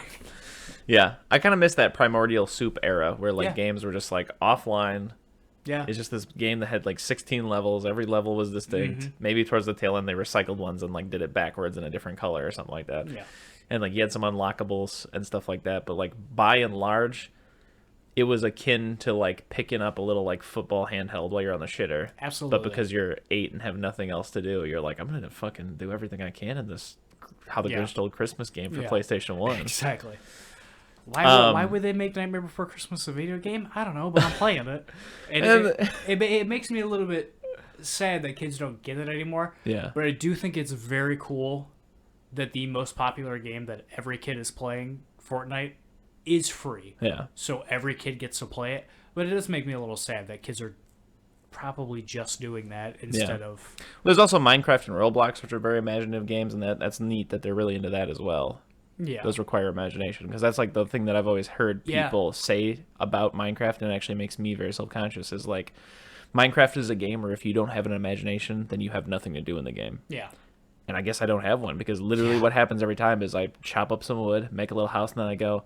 Yeah, I kind of miss that primordial soup era where like games were just like offline. Yeah, it's just this game that had like 16 levels. Every level was distinct. Mm-hmm. Maybe towards the tail end they recycled ones and like did it backwards in a different color or something like that. Yeah, and like you had some unlockables and stuff like that. But like by and large, it was akin to like picking up a little like football handheld while you're on the shitter. Absolutely. But because you're 8 and have nothing else to do, you're like, I'm gonna fucking do everything I can in this How the Grinch Stole Christmas game for PlayStation 1. Exactly. Why would they make Nightmare Before Christmas a video game? I don't know, but I'm playing it. And it makes me a little bit sad that kids don't get it anymore. Yeah. But I do think it's very cool that the most popular game that every kid is playing, Fortnite, is free. Yeah. So every kid gets to play it. But it does make me a little sad that kids are probably just doing that instead of... There's also Minecraft and Roblox, which are very imaginative games, and that's neat that they're really into that as well. Yeah. Those require imagination, because that's like the thing that I've always heard people say about Minecraft, and it actually makes me very self-conscious, is like, Minecraft is a game where if you don't have an imagination, then you have nothing to do in the game. Yeah. And I guess I don't have one, because literally what happens every time is I chop up some wood, make a little house, and then I go,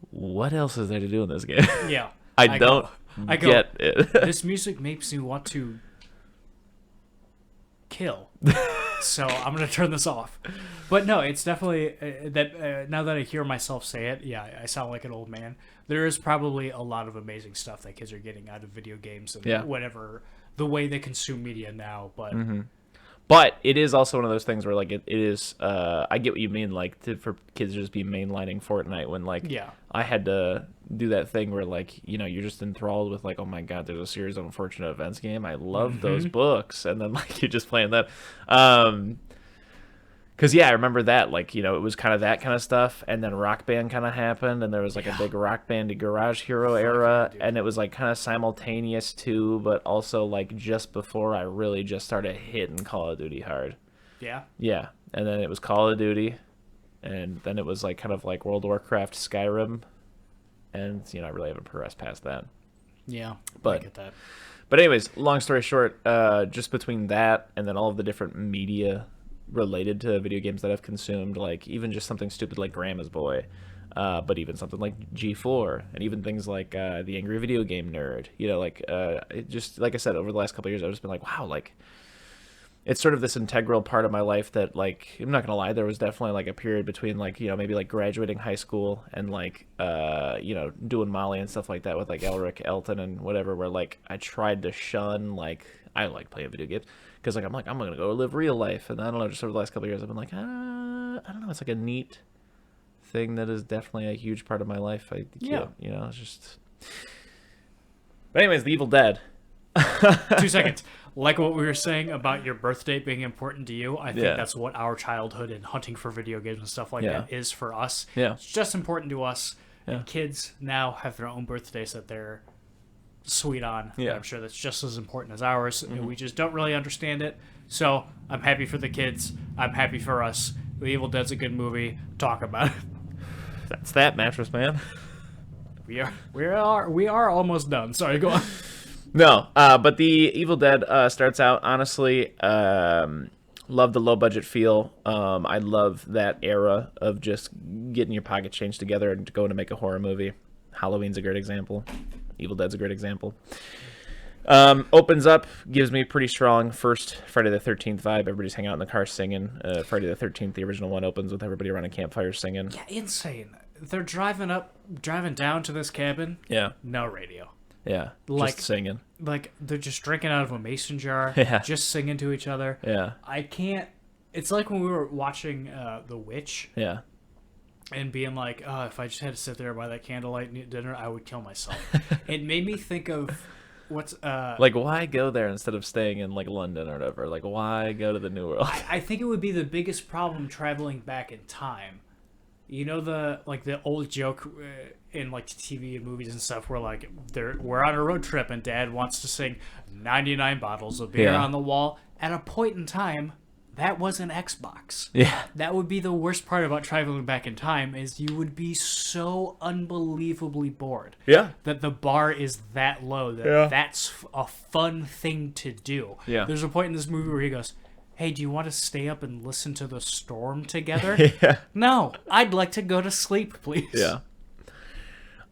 what else is there to do in this game? Yeah. I don't get it. This music makes me want to kill. So I'm going to turn this off. But no, it's definitely that now that I hear myself say it, yeah, I sound like an old man. There is probably a lot of amazing stuff that kids are getting out of video games and whatever, the way they consume media now. But But it is also one of those things where like it is, I get what you mean, like for kids to just be mainlining Fortnite when like I had to do that thing where like, you know, you're just enthralled with like, oh my God, there's a series of unfortunate events game. I love those books. And then like you're just playing that. Because I remember that, like, you know, it was kind of that kind of stuff, and then Rock Band kind of happened, and there was like a big Rock Band Garage Hero era, and it was like kind of simultaneous too, but also like just before I really just started hitting Call of Duty hard. Yeah. Yeah, and then it was Call of Duty, and then it was like kind of like World of Warcraft, Skyrim, and you know I really haven't progressed past that. Yeah, but I get that. But anyways, long story short, just between that and then all of the different media related to video games that I've consumed, like even just something stupid like Grandma's Boy, but even something like G4, and even things like the Angry Video Game Nerd, you know, like it just, like I said, over the last couple of years I've just been like, wow, like it's sort of this integral part of my life that, like, I'm not gonna lie, there was definitely like a period between like, you know, maybe like graduating high school and like you know, doing Molly and stuff like that with like Elric, Elton and whatever, where like I tried to shun, like, I like playing video games because like I'm gonna go live real life, and I don't know, just over the last couple of years I've been like, I don't know, it's like a neat thing that is definitely a huge part of my life. You know, it's just. But anyways, The Evil Dead. 2 seconds. Like what we were saying about your birthday being important to you, I think that's what our childhood and hunting for video games and stuff like that is for us. Yeah. It's just important to us. Yeah. And kids now have their own birthdays that they're sweet on. Yeah. I'm sure that's just as important as ours. And we just don't really understand it. So I'm happy for the kids. I'm happy for us. The Evil Dead's a good movie. Talk about it. That's that, Mattress Man. We are almost done. Sorry, go on. No, but The Evil Dead starts out, honestly, love the low-budget feel. I love that era of just getting your pocket change together and going to make a horror movie. Halloween's a great example. Evil Dead's a great example. Opens up, gives me a pretty strong first Friday the 13th vibe. Everybody's hanging out in the car singing. Friday the 13th, the original one, opens with everybody around a campfire singing. Yeah, insane. They're driving down to this cabin. Yeah. No radio. Yeah, like, just singing. Like, they're just drinking out of a mason jar, just singing to each other. Yeah. I can't... It's like when we were watching The Witch. Yeah. And being like, oh, if I just had to sit there by that candlelight dinner, I would kill myself. It made me think of what's... like, why go there instead of staying in, like, London or whatever? Like, why go to the New World? I think it would be the biggest problem traveling back in time. You know the old joke in like TV and movies and stuff where like we're on a road trip and Dad wants to sing 99 bottles of beer Yeah. on the wall. At a point in time, that was an Xbox. Yeah. That would be the worst part about traveling back in time is you would be so unbelievably bored. Yeah. That the bar is that low that Yeah. that's a fun thing to do. Yeah. There's a point in this movie where he goes, "Hey, do you want to stay up and listen to the storm together?" Yeah. No, I'd like to go to sleep, please. Yeah.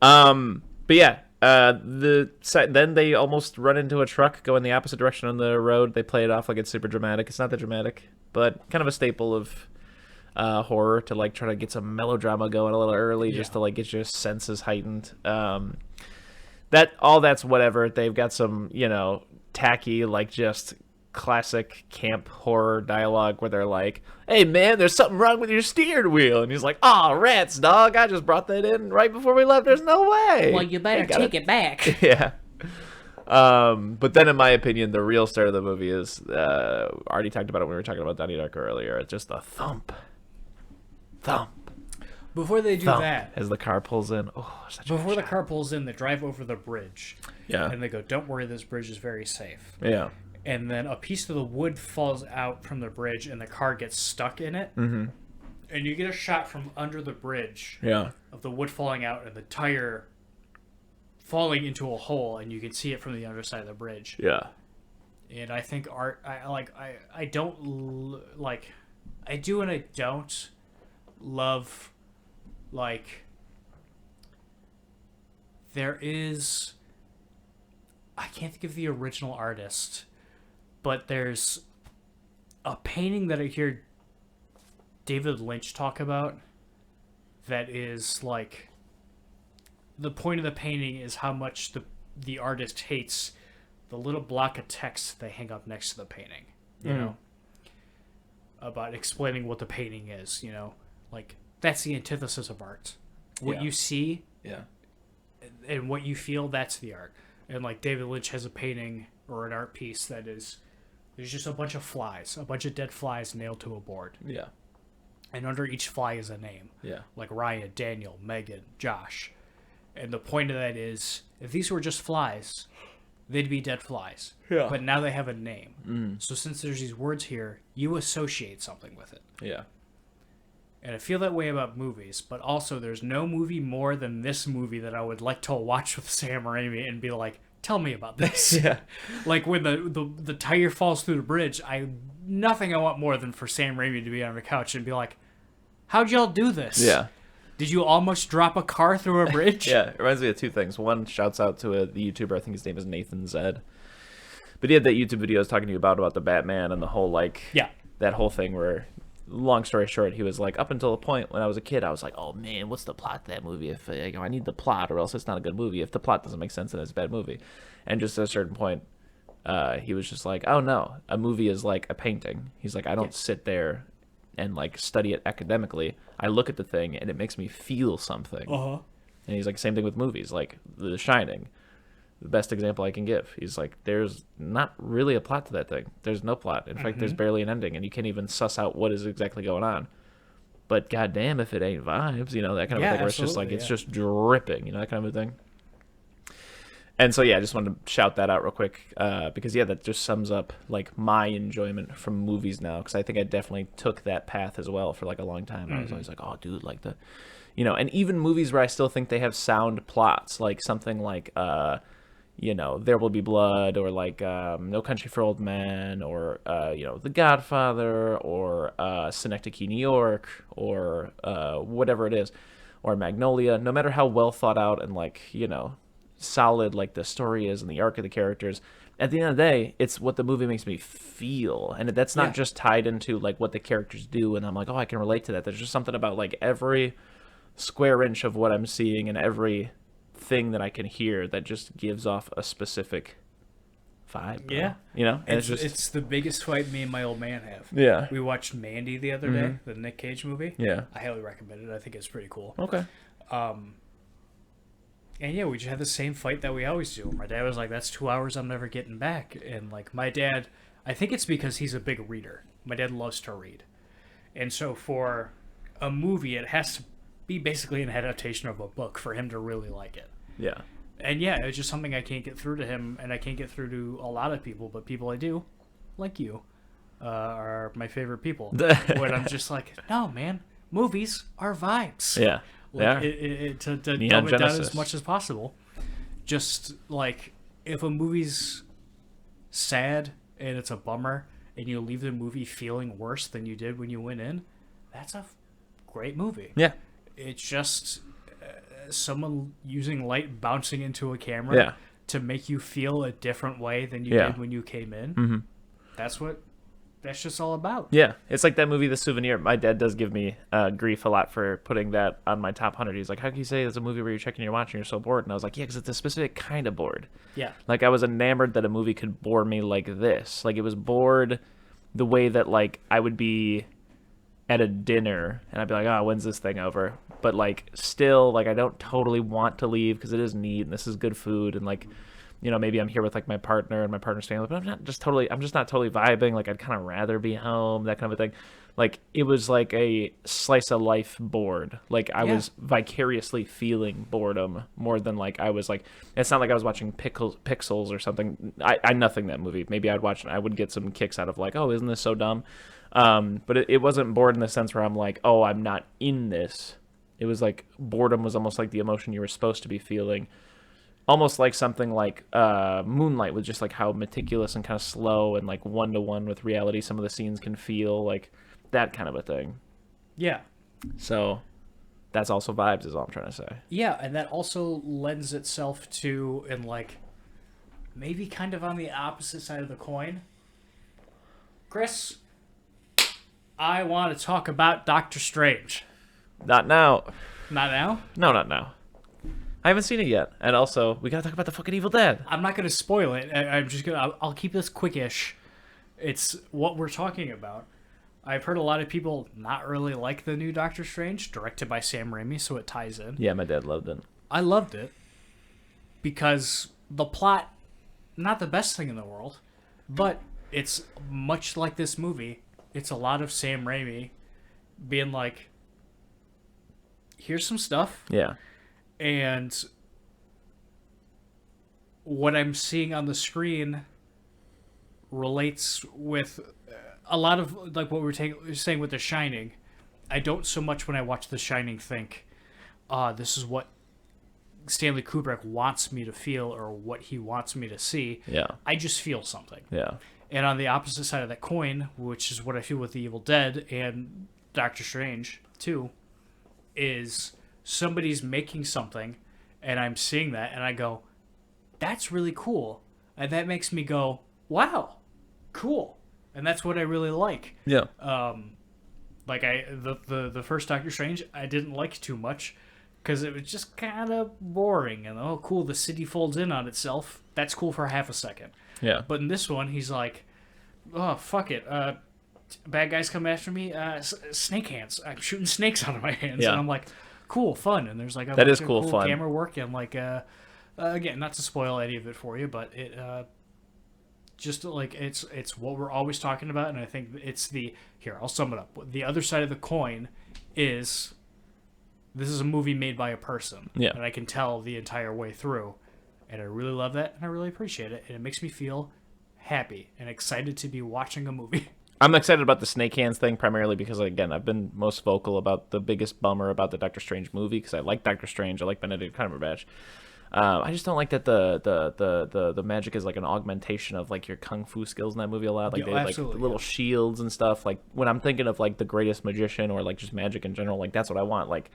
But yeah, then they almost run into a truck going the opposite direction on the road. They play it off like it's super dramatic. It's not that dramatic, but kind of a staple of horror to like try to get some melodrama going a little early, just to like get your senses heightened. That's whatever. They've got some, tacky, like just classic camp horror dialogue where they're like, "Hey man, there's something wrong with your steering wheel," and he's like, "Oh, rats, dog, I just brought that in right before we left. There's no way." Well, you better take it back. Yeah. But then in my opinion, the real start of the movie is already talked about it when we were talking about Donnie Darko earlier. It's just a thump Before they do that, as the car pulls in. Oh, such a before good the shot. car pulls in, they drive over the bridge. Yeah. And they go, "Don't worry, this bridge is very safe." Yeah. And then a piece of the wood falls out from the bridge and the car gets stuck in it. Mm-hmm. And you get a shot from under the bridge Yeah. of the wood falling out and the tire falling into a hole, and you can see it from the other side of the bridge. Yeah. And I think I do and I don't love, like, there is, I can't think of the original artist, but there's a painting that I hear David Lynch talk about that is like, the point of the painting is how much the artist hates the little block of text they hang up next to the painting, you know, about explaining what the painting is, like that's the antithesis of art. What you see Yeah. and what you feel, that's the art. And like David Lynch has a painting or an art piece that is, there's just a bunch of flies, a bunch of dead flies nailed to a board. Yeah. And under each fly is a name. Yeah. Like Ryan, Daniel, Megan, Josh. And the point of that is, if these were just flies, they'd be dead flies. Yeah. But now they have a name. So since there's these words here, you associate something with it. Yeah. And I feel that way about movies, but also there's no movie more than this movie that I would like to watch with Sam Raimi and be like, "Tell me about this." Yeah. Like when the tire falls through the bridge, nothing I want more than for Sam Raimi to be on the couch and be like, "How'd y'all do this? Yeah. Did you almost drop a car through a bridge?" Yeah, it reminds me of two things. One, shouts out to the YouTuber, I think his name is Nathan Zed. But he had that YouTube video I was talking to you about the Batman and the whole, like, Yeah. that whole thing where, long story short, he was like, up until a point when I was a kid, I was like, "Oh man, what's the plot to that movie? If I need the plot or else it's not a good movie. If the plot doesn't make sense, then it's a bad movie." And just at a certain point, he was just like, "Oh no, a movie is like a painting." He's like, "I don't sit there and like study it academically. I look at the thing and it makes me feel something." Uh-huh. And he's like, same thing with movies, like The Shining, the best example I can give. He's like, there's not really a plot to that thing. There's no plot. In fact, there's barely an ending, and you can't even suss out what is exactly going on. But goddamn, if it ain't vibes, that kind of Yeah, thing where it's just like, absolutely, it's yeah. just dripping, that kind of a thing. And so, yeah, I just wanted to shout that out real quick because, yeah, that just sums up, like, my enjoyment from movies now, because I think I definitely took that path as well for, like, a long time. I was always like, "Oh, dude, like the..." and even movies where I still think they have sound plots, like something like, There Will Be Blood, or like No Country for Old Men, or, The Godfather, or Synecdoche, New York, or whatever it is, or Magnolia. No matter how well thought out and, like, solid like the story is and the arc of the characters, at the end of the day, it's what the movie makes me feel, and that's not just tied into like what the characters do and I'm like, "Oh, I can relate to that." There's just something about like every square inch of what I'm seeing and every thing that I can hear that just gives off a specific vibe, bro. Yeah. And It's the biggest fight me and my old man have. Yeah. We watched Mandy the other day, the Nick Cage movie. Yeah. I highly recommend it. I think it's pretty cool. Okay. And yeah, we just had the same fight that we always do. My dad was like, "That's 2 hours I'm never getting back." And like my dad, I think it's because he's a big reader. My dad loves to read. And so for a movie, it has to be basically an adaptation of a book for him to really like it. Yeah. And yeah, it's just something I can't get through to him, and I can't get through to a lot of people, but people I do, like you, are my favorite people. When I'm just like, no, man, movies are vibes. Yeah. Like, Yeah. To dumb Neon it down Genesis. as much as possible. Just like, if a movie's sad and it's a bummer, and you leave the movie feeling worse than you did when you went in, that's a great movie. Yeah. It's just someone using light bouncing into a camera Yeah. to make you feel a different way than you Yeah. did when you came in. Mm-hmm. That's just all about. Yeah, it's like that movie, The Souvenir. My dad does give me grief a lot for putting that on my top 100. He's like, how can you say it's a movie where you're checking, you're watching, you're so bored? And I was like, yeah, because it's a specific kind of bored. Yeah. Like, I was enamored that a movie could bore me like this. Like, it was bored the way that, like, I would be at a dinner, and I'd be like, oh, when's this thing over? But, like, still, like, I don't totally want to leave because it is neat, and this is good food, and, like, you know, maybe I'm here with like my partner and my partner's family, but I'm just not totally vibing. Like, I'd kind of rather be home, that kind of a thing. Like, it was like a slice of life bored. Like, I was vicariously feeling boredom more than like I was like, it's not like I was watching Pixels or something. I nothing that movie. Maybe I would get some kicks out of like, oh, isn't this so dumb? But it wasn't bored in the sense where I'm like, oh, I'm not in this. It was like boredom was almost like the emotion you were supposed to be feeling. Almost like something like Moonlight, with just like how meticulous and kind of slow and like one-to-one with reality some of the scenes can feel, like that kind of a thing. Yeah. So that's also vibes, is all I'm trying to say. Yeah, and that also lends itself to, and like, maybe kind of on the opposite side of the coin. Chris, I want to talk about Doctor Strange. Not now. Not now? No, not now. I haven't seen it yet. And also, we gotta talk about the fucking Evil Dead. I'm not going to spoil it. I'm just going to... I'll keep this quickish. It's what we're talking about. I've heard a lot of people not really like the new Doctor Strange, directed by Sam Raimi, so it ties in. Yeah, my dad loved it. I loved it because the plot, not the best thing in the world, but it's much like this movie. It's a lot of Sam Raimi being like, here's some stuff. Yeah. And what I'm seeing on the screen relates with a lot of like what we're saying with The Shining. I don't so much when I watch The Shining think, this is what Stanley Kubrick wants me to feel or what he wants me to see. Yeah. I just feel something. Yeah. And on the opposite side of that coin, which is what I feel with The Evil Dead and Doctor Strange too, is somebody's making something and I'm seeing that and I go, that's really cool. And that makes me go, wow, cool. And that's what I really like. Yeah. Like the first Doctor Strange I didn't like too much because it was just kind of boring and oh cool, the city folds in on itself. That's cool for half a second. Yeah. But in this one he's like, oh fuck it, bad guys come after me, snake hands. I'm shooting snakes out of my hands. Yeah. And I'm like, cool, fun. And there's like a that bunch is of cool fun. camera work and like again, not to spoil any of it for you, but it just like it's what we're always talking about, and I think it's here, I'll sum it up. The other side of the coin is this is a movie made by a person. Yeah. And I can tell the entire way through. And I really love that and I really appreciate it. And it makes me feel happy and excited to be watching a movie. I'm excited about the snake hands thing primarily because, again, I've been most vocal about the biggest bummer about the Doctor Strange movie because I like Doctor Strange, I like Benedict Cumberbatch. I just don't like that the magic is like an augmentation of like your kung fu skills in that movie a lot. Like they had, like little shields and stuff. Like when I'm thinking of like the greatest magician or like just magic in general, like that's what I want. Like,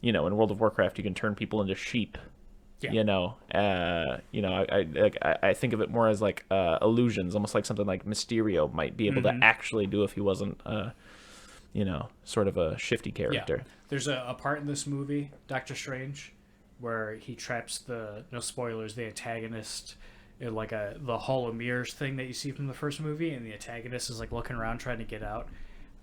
you know, in World of Warcraft, you can turn people into sheep. Yeah. I think of it more as like illusions, almost like something like Mysterio might be able to actually do if he wasn't, sort of a shifty character. Yeah. There's a part in this movie, Doctor Strange, where he traps no spoilers, the antagonist in like the Hall of Mirrors thing that you see from the first movie, and the antagonist is like looking around trying to get out,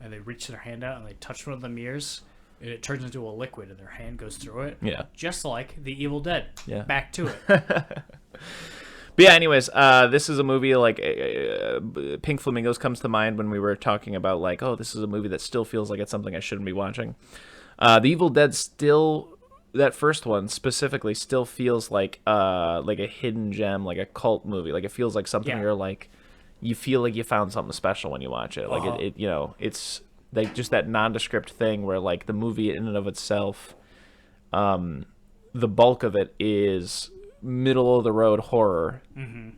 and they reach their hand out and they touch one of the mirrors. And it turns into a liquid, and their hand goes through it. Yeah. Just like The Evil Dead. Yeah. Back to it. But yeah, anyways, this is a movie like Pink Flamingos comes to mind when we were talking about like, oh, this is a movie that still feels like it's something I shouldn't be watching. The Evil Dead still, that first one specifically, still feels like a hidden gem, like a cult movie. Like it feels like something you're like, you feel like you found something special when you watch it. Like it you know, it's like just that nondescript thing where like the movie in and of itself, the bulk of it is middle of the road horror. Mm-hmm.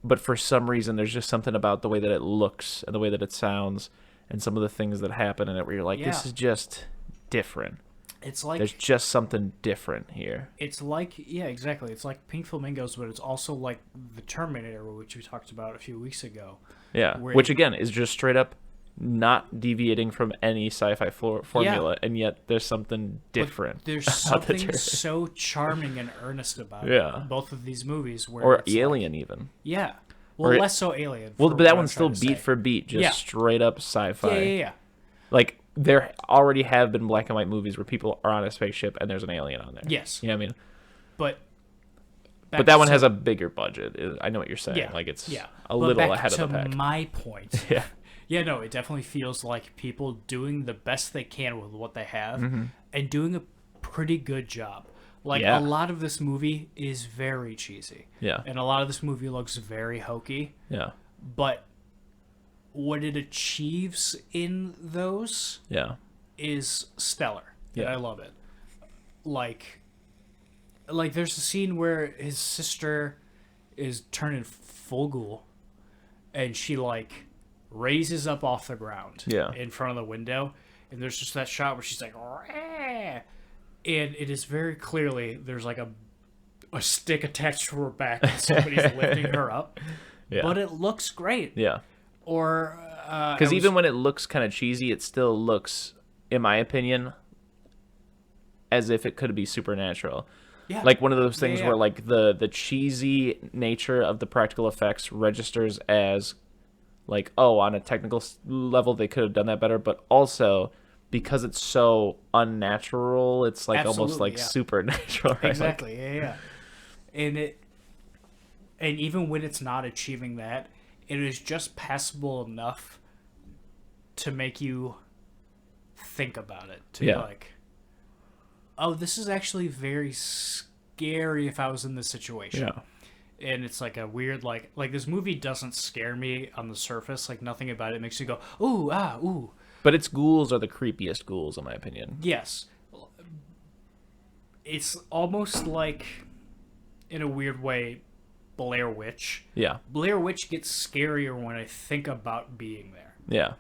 But for some reason, there's just something about the way that it looks and the way that it sounds and some of the things that happen in it where you're like, this is just different. It's like there's just something different here. It's like, yeah, exactly. It's like Pink Flamingos, but it's also like the Terminator, which we talked about a few weeks ago. Yeah, which again is just straight up not deviating from any sci-fi formula, and yet there's something different. But there's something so charming and earnest about both of these movies. Or Alien, even. Yeah. Well, less so Alien. Well, but that one's still beat for beat, just straight up sci-fi. Yeah. Like, there already have been black and white movies where people are on a spaceship and there's an alien on there. Yes. You know what I mean? But that one has a bigger budget. I know what you're saying. Like, it's a little ahead of the pack. To my point. Yeah. Yeah, no, it definitely feels like people doing the best they can with what they have and doing a pretty good job. Like, a lot of this movie is very cheesy. Yeah. And a lot of this movie looks very hokey. Yeah. But what it achieves in those is stellar. Yeah. And I love it. Like there's a scene where his sister is turning full ghoul and she, like, raises up off the ground in front of the window, and there's just that shot where she's like, "Rah!" And it is very clearly there's like a stick attached to her back and somebody's lifting her up, but it looks great. Or because even when it looks kind of cheesy, it still looks, in my opinion, as if it could be supernatural. Like one of those things where like the cheesy nature of the practical effects registers as like, oh, on a technical level, they could have done that better. But also, because it's so unnatural, it's like almost like supernatural. Right? Exactly, yeah. And even when it's not achieving that, it is just passable enough to make you think about it. To be like, oh, this is actually very scary if I was in this situation. Yeah. And it's like a weird, like this movie doesn't scare me on the surface. Like, nothing about it makes you go, ooh, ooh. But its ghouls are the creepiest ghouls, in my opinion. Yes. It's almost like, in a weird way, Blair Witch. Yeah. Blair Witch gets scarier when I think about being there. Yeah.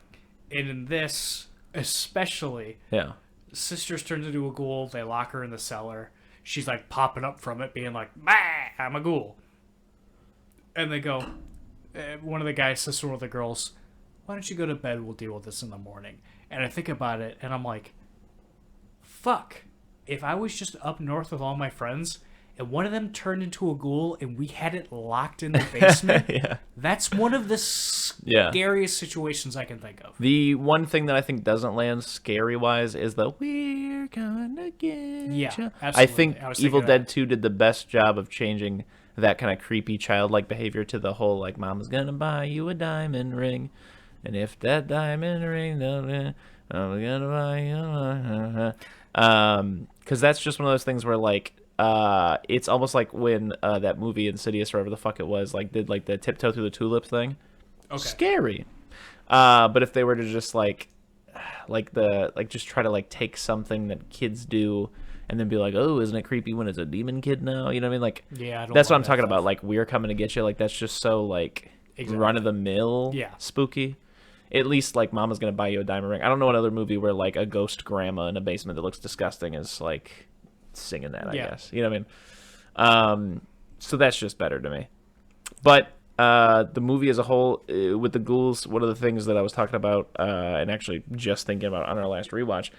And in this, especially, sisters turns into a ghoul. They lock her in the cellar. She's, like, popping up from it, being like, bah, I'm a ghoul. And they go, one of the guys says to one of the girls, why don't you go to bed? We'll deal with this in the morning. And I think about it, and I'm like, fuck. If I was just up north with all my friends, and one of them turned into a ghoul, and we had it locked in the basement, that's one of the scariest situations I can think of. The one thing that I think doesn't land scary-wise is the we're gonna get you. Absolutely. I think Evil Dead 2 did the best job of changing that kind of creepy childlike behavior to the whole, like, mama's gonna buy you a diamond ring, and if that diamond ring I'm gonna buy you because that's just one of those things where, like, it's almost like when that movie Insidious or whatever the fuck it was, like, did like the tiptoe through the tulips thing. Scary. But if they were to just just try to, like, take something that kids do and then be like, oh, isn't it creepy when it's a demon kid now? You know what I mean? Like, that's what I'm talking about. Like, we're coming to get you. Like, that's just so, like, run of the mill, spooky. At least, like, Mama's gonna buy you a diamond ring. I don't know another movie where, like, a ghost grandma in a basement that looks disgusting is, like, singing that. I guess, you know what I mean? So that's just better to me. But the movie as a whole, with the ghouls, one of the things that I was talking about, and actually just thinking about on our last rewatch,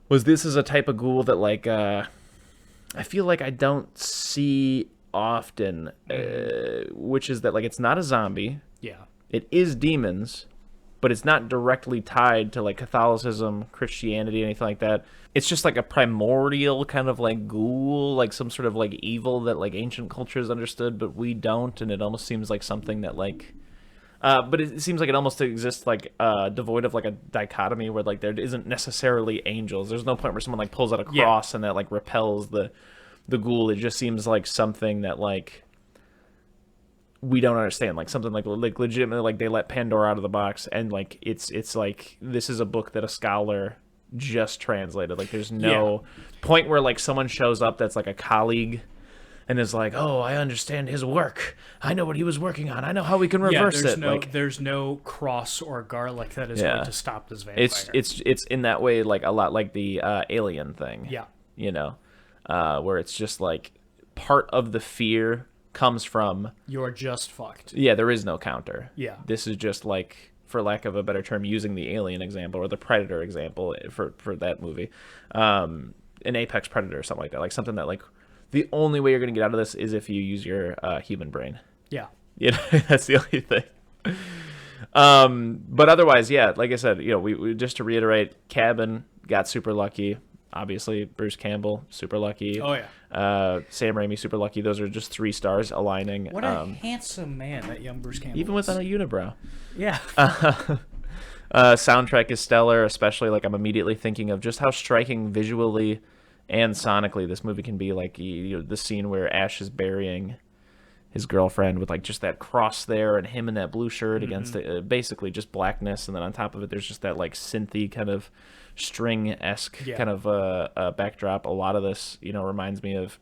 was this is a type of ghoul that, like, I feel like I don't see often, which is that, like, it's not a zombie. Yeah. It is demons, but it's not directly tied to, like, Catholicism, Christianity, anything like that. It's just, like, a primordial kind of, like, ghoul, like some sort of, like, evil that, like, ancient cultures understood, but we don't, and it almost seems like something that, like, But it seems like it almost exists like devoid of like a dichotomy where like there isn't necessarily angels. There's no point where someone like pulls out a cross and that like repels the ghoul. It just seems like something that like we don't understand, like something like legitimately like they let Pandora out of the box, and like it's like this is a book that a scholar just translated. Like there's no point where like someone shows up that's like a colleague and is like, oh, I understand his work, I know what he was working on, I know how we can reverse it. There's no cross or garlic that is going to stop this vampire. It's in that way like a lot like the alien thing, you know, where it's just like part of the fear comes from you're just fucked. Yeah, there is no counter. Yeah. This is just like, for lack of a better term, using the Alien example or the Predator example for that movie. An apex predator or something like that. Like something that like the only way you're going to get out of this is if you use your human brain. Yeah. You know, that's the only thing. But otherwise, yeah, like I said, you know, we just to reiterate, Cabin got super lucky. Obviously, Bruce Campbell, super lucky. Oh, yeah. Sam Raimi, super lucky. Those are just 3 stars aligning. What a handsome man that young Bruce Campbell even without a unibrow. Yeah. Soundtrack is stellar, especially like I'm immediately thinking of just how striking visually and sonically this movie can be. Like, you know, the scene where Ash is burying his girlfriend with like just that cross there and him in that blue shirt against basically just blackness, and then on top of it there's just that like synthy kind of string-esque kind of backdrop. A lot of this, you know, reminds me of,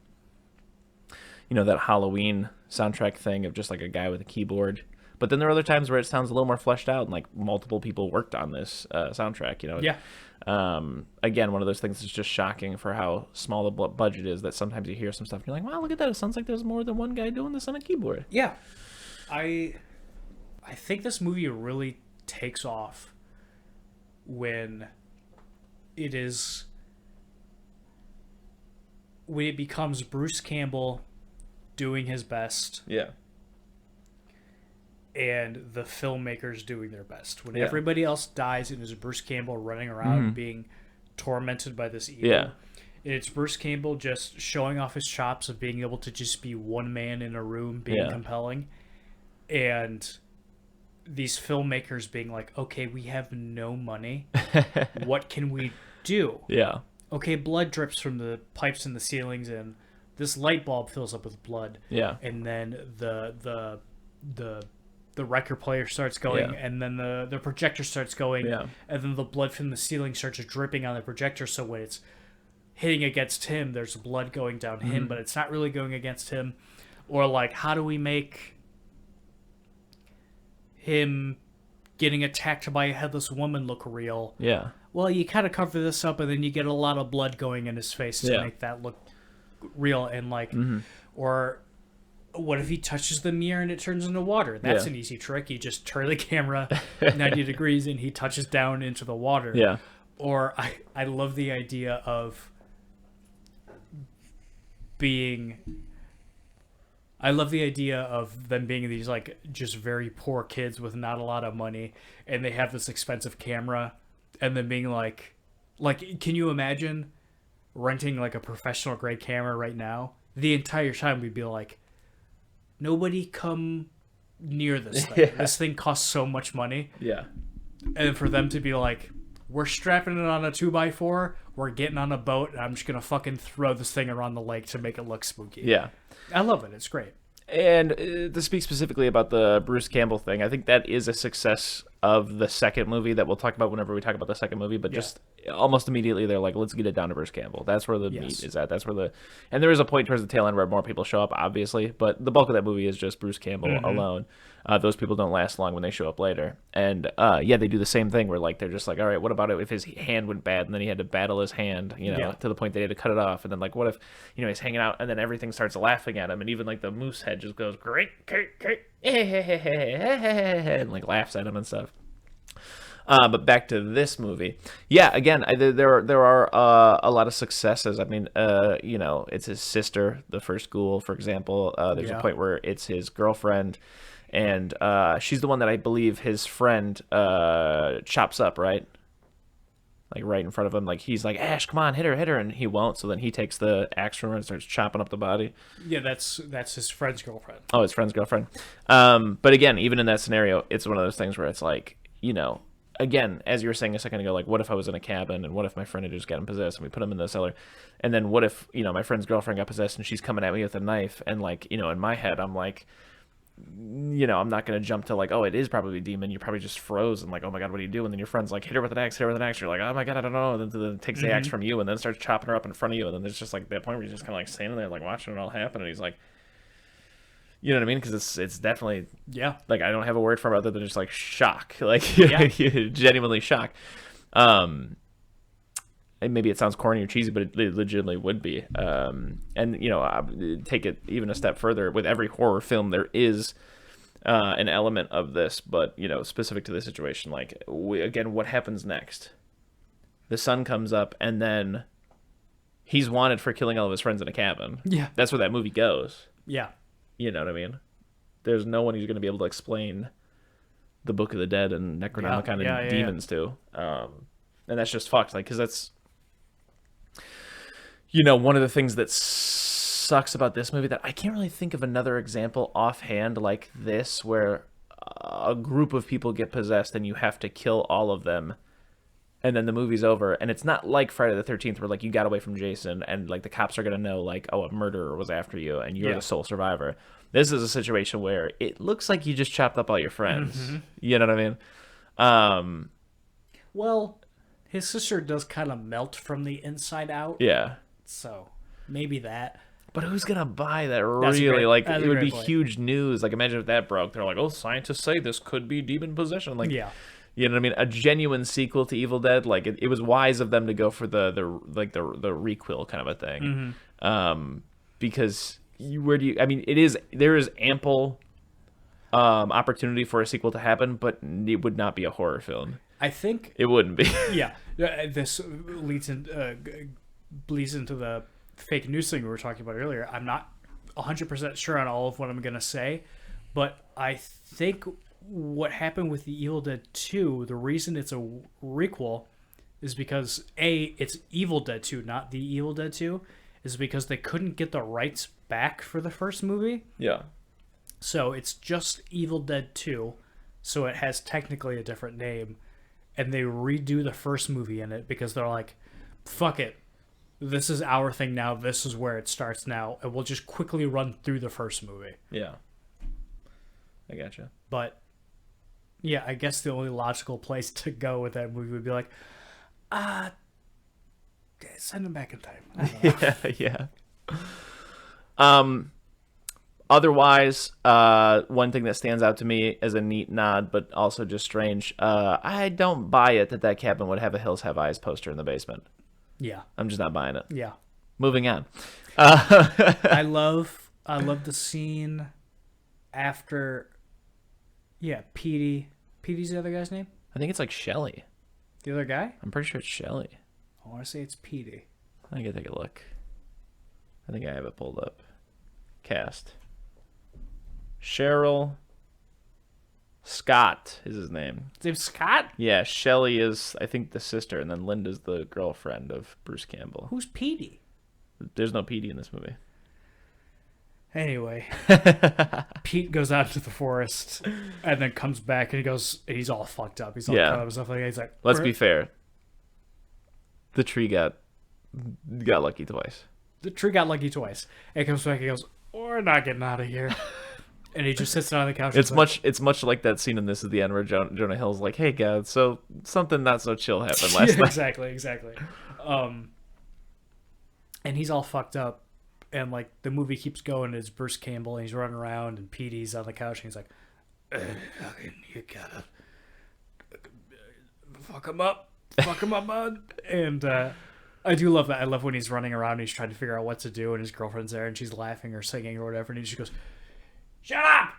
you know, that Halloween soundtrack thing of just like a guy with a keyboard. But then there are other times where it sounds a little more fleshed out and like multiple people worked on this soundtrack, you know. Again, one of those things that's just shocking for how small the budget is, that sometimes you hear some stuff and you're like, wow, look at that, it sounds like there's more than one guy doing this on a keyboard. Yeah. I think this movie really takes off when it becomes Bruce Campbell doing his best. Yeah. And the filmmakers doing their best. When everybody else dies, and it's Bruce Campbell running around being tormented by this evil. Yeah. It's Bruce Campbell just showing off his chops of being able to just be one man in a room, being compelling. And these filmmakers being like, okay, we have no money. What can we do? Yeah. Okay, blood drips from the pipes in the ceilings, and this light bulb fills up with blood. Yeah. And then the record player starts going, and then the projector starts going, and then the blood from the ceiling starts dripping on the projector, so when it's hitting against him, there's blood going down him, but it's not really going against him. Or like, how do we make him getting attacked by a headless woman look real? Yeah. Well, you kind of cover this up, and then you get a lot of blood going in his face to make that look real. And like, or what if he touches the mirror and it turns into water? That's an easy trick. You just turn the camera 90 degrees and he touches down into the water. Yeah. Or I love the idea of them being these like just very poor kids with not a lot of money, and they have this expensive camera, and then being like, can you imagine renting like a professional grade camera right now? The entire time we'd be like, nobody come near this thing. This thing costs so much money. Yeah. And for them to be like, we're strapping it on a 2x4, we're getting on a boat, and I'm just gonna fucking throw this thing around the lake to make it look spooky. Yeah. I love it. It's great. And to speak specifically about the Bruce Campbell thing, I think that is a success of the second movie that we'll talk about whenever we talk about the second movie. But just almost immediately, they're like, let's get it down to Bruce Campbell. That's where the meat is at. That's where and there is a point towards the tail end where more people show up, obviously. But the bulk of that movie is just Bruce Campbell alone. Those people don't last long when they show up later. And they do the same thing where like they're just like, all right, what about if his hand went bad and then he had to battle his hand, you know, to the point they had to cut it off. And then like, what if, you know, he's hanging out and then everything starts laughing at him, and even like the moose head just goes great, and like laughs at him and stuff. But back to this movie, again, there are a lot of successes. I mean, you know, it's his sister, the first ghoul, for example. There's a point where it's his girlfriend, and she's the one that I believe his friend chops up, right? like right in front of him. Like he's like, Ash, come on, hit her, and he won't. So then he takes the axe from her and starts chopping up the body. Yeah, that's his friend's girlfriend. Oh, his friend's girlfriend. But again, even in that scenario, it's one of those things where it's like, again, as you were saying a second ago, like what if I was in a cabin and what if my friend had just gotten possessed and we put him in the cellar, and then what if my friend's girlfriend got possessed and she's coming at me with a knife, and like in my head I'm like, I'm not going to jump to like, oh, it is probably a demon. You probably just froze and like, oh my God, what do you do? And then your friend's like, hit her with an axe, hit her with an axe. You're like, oh my God, I don't know. And then it takes the axe from you and then starts chopping her up in front of you. And then there's just like that point where you're just kind of like standing there, like watching it all happen. And he's like, you know what I mean? Because it's definitely, like, I don't have a word for it other than just like shock, like genuinely shock. And maybe it sounds corny or cheesy, but it legitimately would be. And I take it even a step further. With every horror film, there is an element of this, but specific to this situation. Like, again, what happens next? The sun comes up, and then he's wanted for killing all of his friends in a cabin. Yeah, that's where that movie goes. Yeah, you know what I mean. There's no one who's going to be able to explain the Book of the Dead and Necronomicon and demons to, and that's just fucked. Like, because that's. One of the things that sucks about this movie that I can't really think of another example offhand like this, where a group of people get possessed and you have to kill all of them, and then the movie's over. And it's not like Friday the 13th where like you got away from Jason and like the cops are gonna know like, oh, a murderer was after you and you're the sole survivor. This is a situation where it looks like you just chopped up all your friends. Mm-hmm. You know what I mean? Well, his sister does kind of melt from the inside out. Yeah. So maybe that. But who's gonna buy that? Really, like it would be huge news. Like imagine if that broke. They're like, oh, scientists say this could be demon possession. Like, you know what I mean? A genuine sequel to Evil Dead. Like it was wise of them to go for the requel kind of a thing. Mm-hmm. Because there is ample opportunity for a sequel to happen, but it would not be a horror film. I think it wouldn't be. Yeah, this bleeds into the fake news thing we were talking about earlier. I'm not 100% sure on all of what I'm going to say, but I think what happened with the Evil Dead 2, the reason it's a requel is because, it's Evil Dead 2, not the Evil Dead 2, is because they couldn't get the rights back for the first movie. Yeah. So it's just Evil Dead 2, so it has technically a different name, and they redo the first movie in it because they're like, fuck it. This is our thing now. This is where it starts now. And we'll just quickly run through the first movie. Yeah. I gotcha. But, yeah, I guess the only logical place to go with that movie would be like, send him back in time. I don't know. Yeah. Otherwise, one thing that stands out to me as a neat nod, but also just strange, I don't buy it that cabin would have a Hills Have Eyes poster in the basement. Yeah. I'm just not buying it. Yeah. Moving on. I love the scene after, Petey. Petey's the other guy's name? I think it's like Shelly. The other guy? I'm pretty sure it's Shelly. I want to say it's Petey. I gotta take a look. I think I have it pulled up. Cast. Cheryl Scott is his name. His name's Scott? Yeah, Shelly is, I think, the sister, and then Linda's the girlfriend of Bruce Campbell. Who's Petey? There's no Petey in this movie. Anyway, Pete goes out to the forest and then comes back and he's all fucked up. He's all cut up and stuff like that. He's like, let's be fair. The tree got lucky twice. The tree got lucky twice. And he comes back and he goes, we're not getting out of here. And he just sits down on the couch. It's much like that scene in This Is the End where Jonah Hill's like, hey, God, so something not so chill happened last night. Exactly. And he's all fucked up. And, like, the movie keeps going. It's Bruce Campbell, and he's running around, and Petey's on the couch, and he's like, you gotta fuck him up, bud. And I do love that. I love when he's running around, and he's trying to figure out what to do, and his girlfriend's there, and she's laughing or singing or whatever, and he just goes, shut up!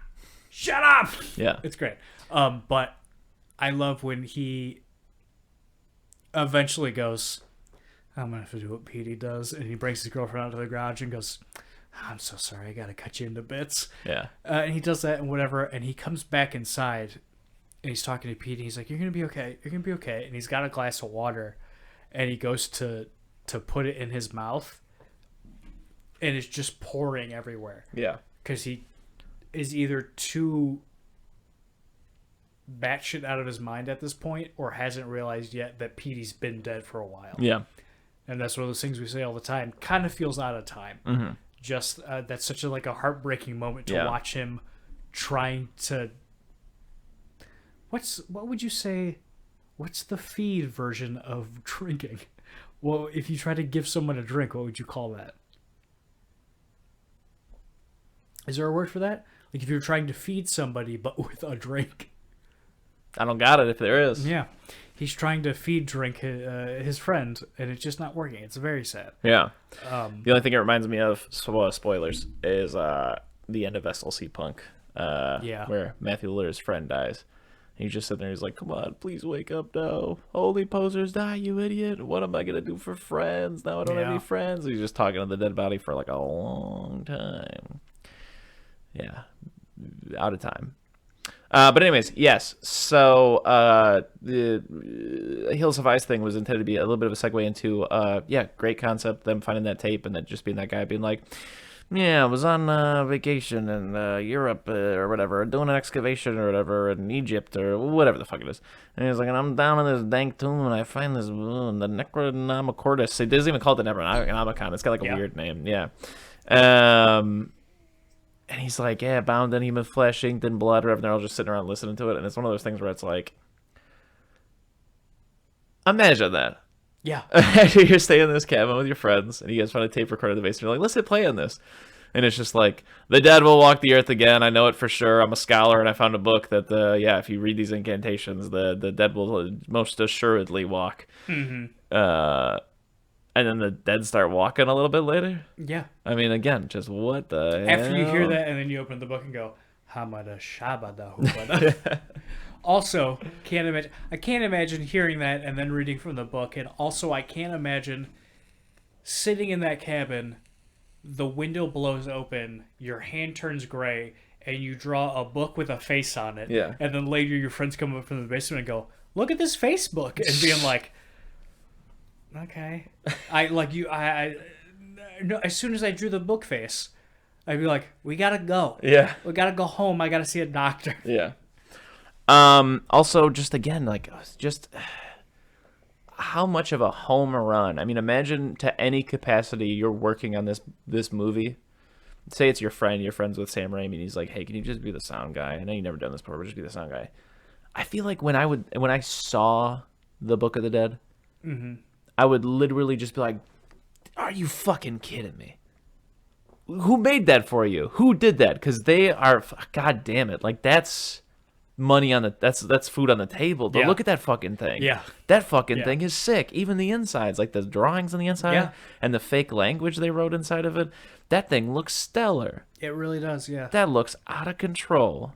Yeah. It's great. But I love when he eventually goes, I'm going to have to do what Petey does. And he brings his girlfriend out to the garage and goes, I'm so sorry. I got to cut you into bits. Yeah. And he does that and whatever. And he comes back inside and he's talking to Petey. He's like, you're going to be okay. You're going to be okay. And he's got a glass of water. and he goes to put it in his mouth, and it's just pouring everywhere. Yeah. Because he is either too batshit out of his mind at this point, or hasn't realized yet that Petey's been dead for a while. Yeah. And that's one of those things we say all the time. Kind of feels out of time. Mm-hmm. Just that's such a heartbreaking moment to watch him trying to. What would you say? What's the feed version of drinking? Well, if you try to give someone a drink, what would you call that? Is there a word for that? Like if you're trying to feed somebody, but with a drink. I don't got it if there is. Yeah. He's trying to drink his friend, and it's just not working. It's very sad. Yeah. The only thing it reminds me of, spoilers, is the end of SLC Punk. Where Matthew Lillard's friend dies. And he's just sitting there, he's like, come on, please wake up now. Only posers die, you idiot. What am I going to do for friends? Now I don't have any friends. He's just talking to the dead body for a long time. Yeah. Out of time. But anyways, yes. So the Hills of Ice thing was intended to be a little bit of a segue into, great concept, them finding that tape and then just being that guy being like, yeah, I was on vacation in Europe or whatever, doing an excavation or whatever in Egypt or whatever the fuck it is. And he's like, and I'm down in this dank tomb and I find this, the Necronomicordis. It doesn't even call it the Necronomicon. It's got a weird name. Yeah. And he's like, yeah, bound in human flesh, inked in blood, or whatever. And they're all just sitting around listening to it. And it's one of those things where it's like, imagine that. Yeah. You're staying in this cabin with your friends, and you guys find a tape recorder in the basement. You're like, let's hit play on this. And it's just like, the dead will walk the earth again. I know it for sure. I'm a scholar, and I found a book that, if you read these incantations, the dead will most assuredly walk. Mm-hmm. And then the dead start walking a little bit later. Yeah. I mean, again, just what the After hell? you hear that, and then you open the book and go, Hamada Shabada Hubada. Also, I can't imagine hearing that and then reading from the book. And also, I can't imagine sitting in that cabin, the window blows open, your hand turns gray, and you draw a book with a face on it. Yeah. And then later your friends come up from the basement and go, look at this Facebook. And being like, okay. No, as soon as I drew the book face, I'd be like, we gotta go. Yeah. We gotta go home. I gotta see a doctor. Yeah. Also, just again, how much of a home run. I mean, imagine to any capacity you're working on this movie. Say it's your friend's with Sam Raimi, and he's like, hey, can you just be the sound guy? I know you've never done this before, but just be the sound guy. I feel like when I saw the Book of the Dead, mm-hmm. I would literally just be like, are you fucking kidding me? Who made that for you? Who did that? Because they are, god damn it, that's money on that's food on the table. But look at that fucking thing. Yeah. That fucking thing is sick. Even the insides, like the drawings on the inside and the fake language they wrote inside of it, that thing looks stellar. It really does, yeah. That looks out of control.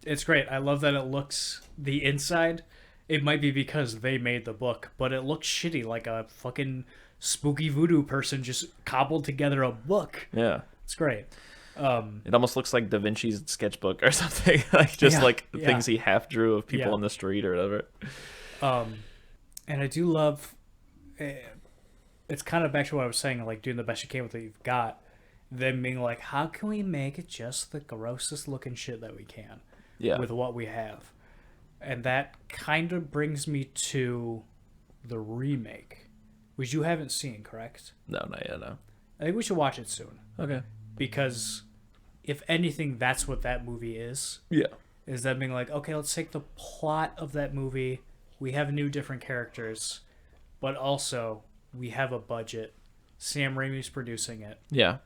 It's great. I love that it looks, the inside, it might be because they made the book, but it looks shitty, like a fucking spooky voodoo person just cobbled together a book. Yeah. It's great. It almost looks like Da Vinci's sketchbook or something. Things he half drew of people on the street or whatever. And I do love, it's kind of back to what I was saying, like doing the best you can with what you've got. Them being like, how can we make it just the grossest looking shit that we can with what we have? And that kind of brings me to the remake, which you haven't seen, correct? No, not yet, no. I think we should watch it soon. Okay. Because if anything, that's what that movie is. Yeah. Is them being like, okay, let's take the plot of that movie. We have new different characters, but also we have a budget. Sam Raimi's producing it. Yeah.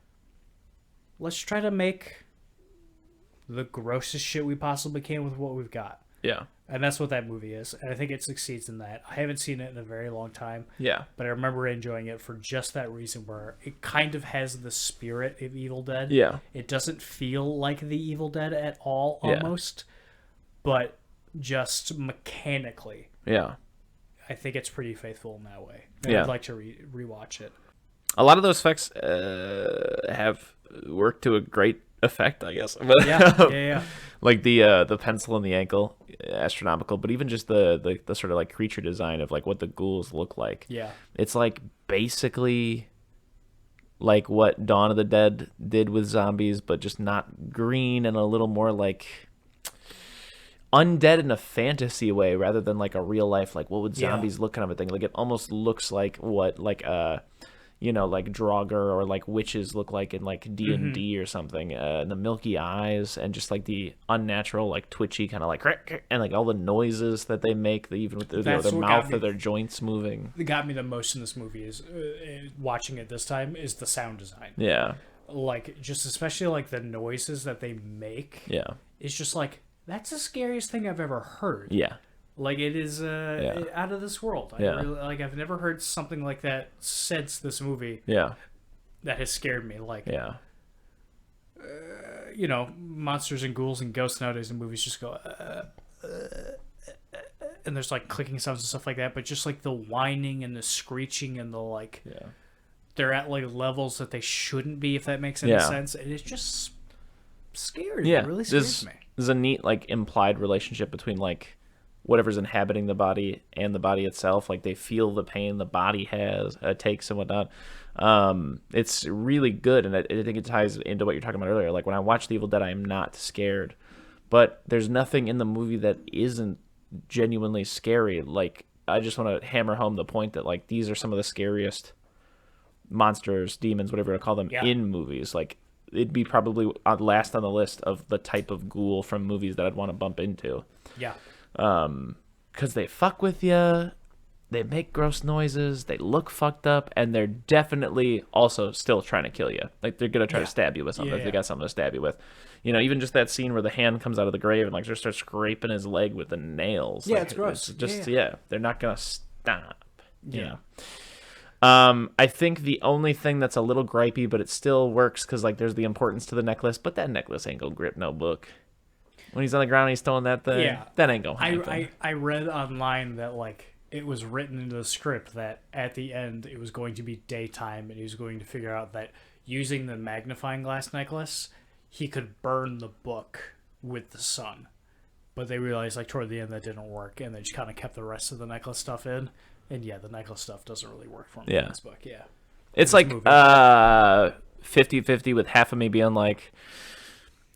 Let's try to make the grossest shit we possibly can with what we've got. Yeah. And that's what that movie is. And I think it succeeds in that. I haven't seen it in a very long time. Yeah. But I remember enjoying it for just that reason, where it kind of has the spirit of Evil Dead. Yeah. It doesn't feel like the Evil Dead at all, almost. But just mechanically. Yeah. I think it's pretty faithful in that way. And I'd like to rewatch it. A lot of those effects have worked to a great effect, I guess. But, Yeah. like the pencil in the ankle, astronomical. But even just the sort of like creature design of like what the ghouls look like. Yeah. It's like basically like what Dawn of the Dead did with zombies, but just not green and a little more like undead in a fantasy way rather than like a real life, like what would zombies look kind of a thing. Like it almost looks like what like like Draugr or like witches look like in like D&D or something. And the milky eyes and just like the unnatural like twitchy kind of like and like all the noises that they make, even with their mouth or their joints moving. That got me the most in this movie is watching it this time is the sound design. Yeah. Like just especially like the noises that they make. Yeah. It's just like that's the scariest thing I've ever heard. Yeah. Like it is out of this world. I've never heard something like that since this movie. Yeah. That has scared me. Like monsters and ghouls and ghosts nowadays in movies just go and there's like clicking sounds and stuff like that, but just like the whining and the screeching and the like they're at like levels that they shouldn't be, if that makes any sense. And it's just scary. Yeah. It really scares me. There's a neat like implied relationship between like whatever's inhabiting the body and the body itself. Like they feel the pain the body takes and whatnot. It's really good, and I think it ties into what you're talking about earlier. Like when I watch The Evil Dead, I am not scared, but there's nothing in the movie that isn't genuinely scary. Like I just want to hammer home the point that like these are some of the scariest monsters, demons, whatever you call them, in movies. Like it'd be probably last on the list of the type of ghoul from movies that I'd want to bump into. Yeah. Because they fuck with you, they make gross noises, they look fucked up, and they're definitely also still trying to kill you. Like they're gonna try to stab you with something if they got something to stab you with. You know, even just that scene where the hand comes out of the grave and like just starts scraping his leg with the nails. Yeah, like, it's gross. It's just they're not gonna stop. Yeah. I think the only thing that's a little gripey, but it still works because like there's the importance to the necklace, but that necklace ain't gonna grip no book. When he's on the ground and he's throwing that thing, that ain't gonna happen. I read online that like it was written into the script that at the end it was going to be daytime and he was going to figure out that using the magnifying glass necklace, he could burn the book with the sun. But they realized like toward the end that didn't work, and they just kind of kept the rest of the necklace stuff in. And the necklace stuff doesn't really work for me in this book. Yeah. It's like 50-50 with half of me being like,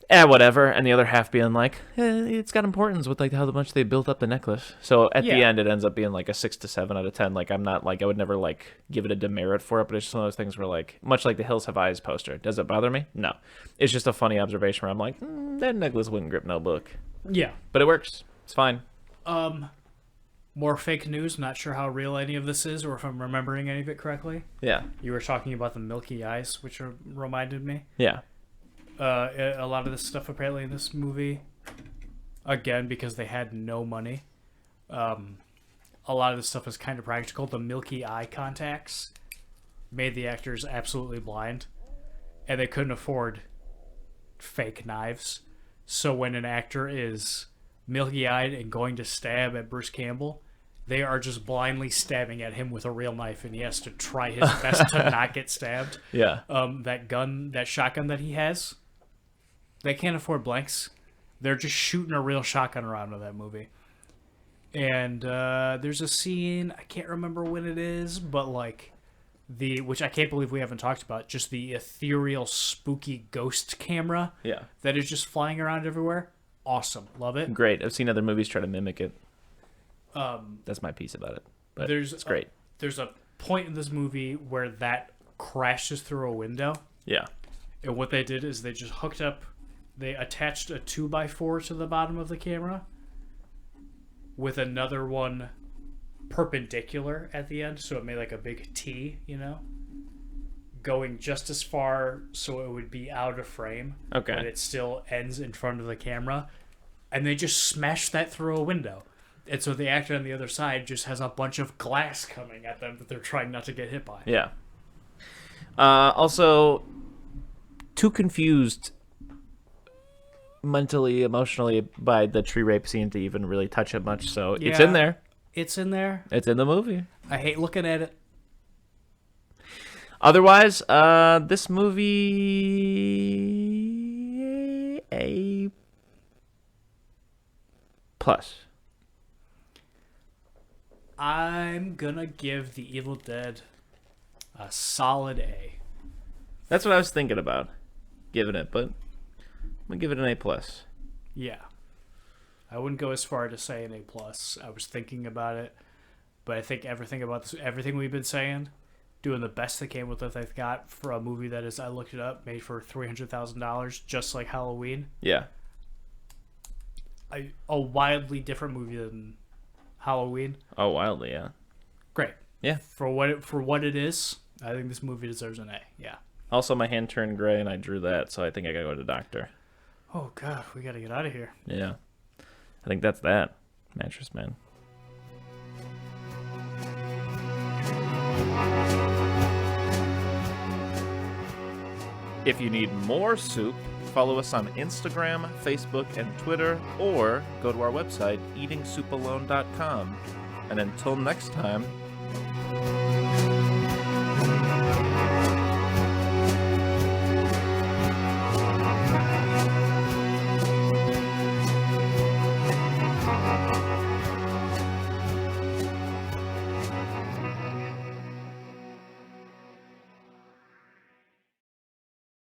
whatever, and the other half being like, it's got importance with like how much they built up the necklace. So at the end, it ends up being like a 6 to 7 out of 10. Like I'm not like I would never like give it a demerit for it, but it's just one of those things where like much like the Hills Have Eyes poster. Does it bother me? No. It's just a funny observation where I'm like, that necklace wouldn't grip no book. Yeah, but it works. It's fine. More fake news. Not sure how real any of this is, or if I'm remembering any of it correctly. Yeah. You were talking about the milky eyes, which reminded me. Yeah. A lot of this stuff apparently in this movie, again because they had no money, a lot of this stuff is kind of practical. The milky eye contacts made the actors absolutely blind, and they couldn't afford fake knives. So when an actor is milky-eyed and going to stab at Bruce Campbell, they are just blindly stabbing at him with a real knife, and he has to try his best to not get stabbed. Yeah. That shotgun that he has, they can't afford blanks. They're just shooting a real shotgun around in that movie. And there's a scene, I can't remember when it is, but like which I can't believe we haven't talked about, just the ethereal, spooky ghost camera. Yeah. That is just flying around everywhere. Awesome. Love it. Great. I've seen other movies try to mimic it. That's my piece about it. But it's great. There's a point in this movie where that crashes through a window. Yeah. And what they did is they just they attached a 2x4 to the bottom of the camera with another one perpendicular at the end. So it made like a big T, going just as far so it would be out of frame. Okay. But it still ends in front of the camera. And they just smashed that through a window. And so the actor on the other side just has a bunch of glass coming at them that they're trying not to get hit by. Yeah. Also, too confused mentally, emotionally by the tree rape scene to even really touch it much. So it's in there. It's in there. It's in the movie. I hate looking at it. Otherwise, this movie plus. I'm gonna give The Evil Dead a solid A. That's what I was thinking about giving it, but I'm gonna give it an A plus. Yeah. I wouldn't go as far to say an A plus. I was thinking about it, but I think everything we've been saying, doing the best they can with what they've got for a movie that is, I looked it up, made for $300,000, just like Halloween. Yeah. A wildly different movie than Halloween. Oh, wildly, yeah. Great. Yeah. For what it is, I think this movie deserves an A. Yeah. Also, my hand turned gray and I drew that, so I think I gotta go to the doctor. Oh God, we gotta get out of here. Yeah. I think that's that. Mattress Man. If you need more soup, follow us on Instagram, Facebook, and Twitter, or go to our website, eatingsoupalone.com. And until next time...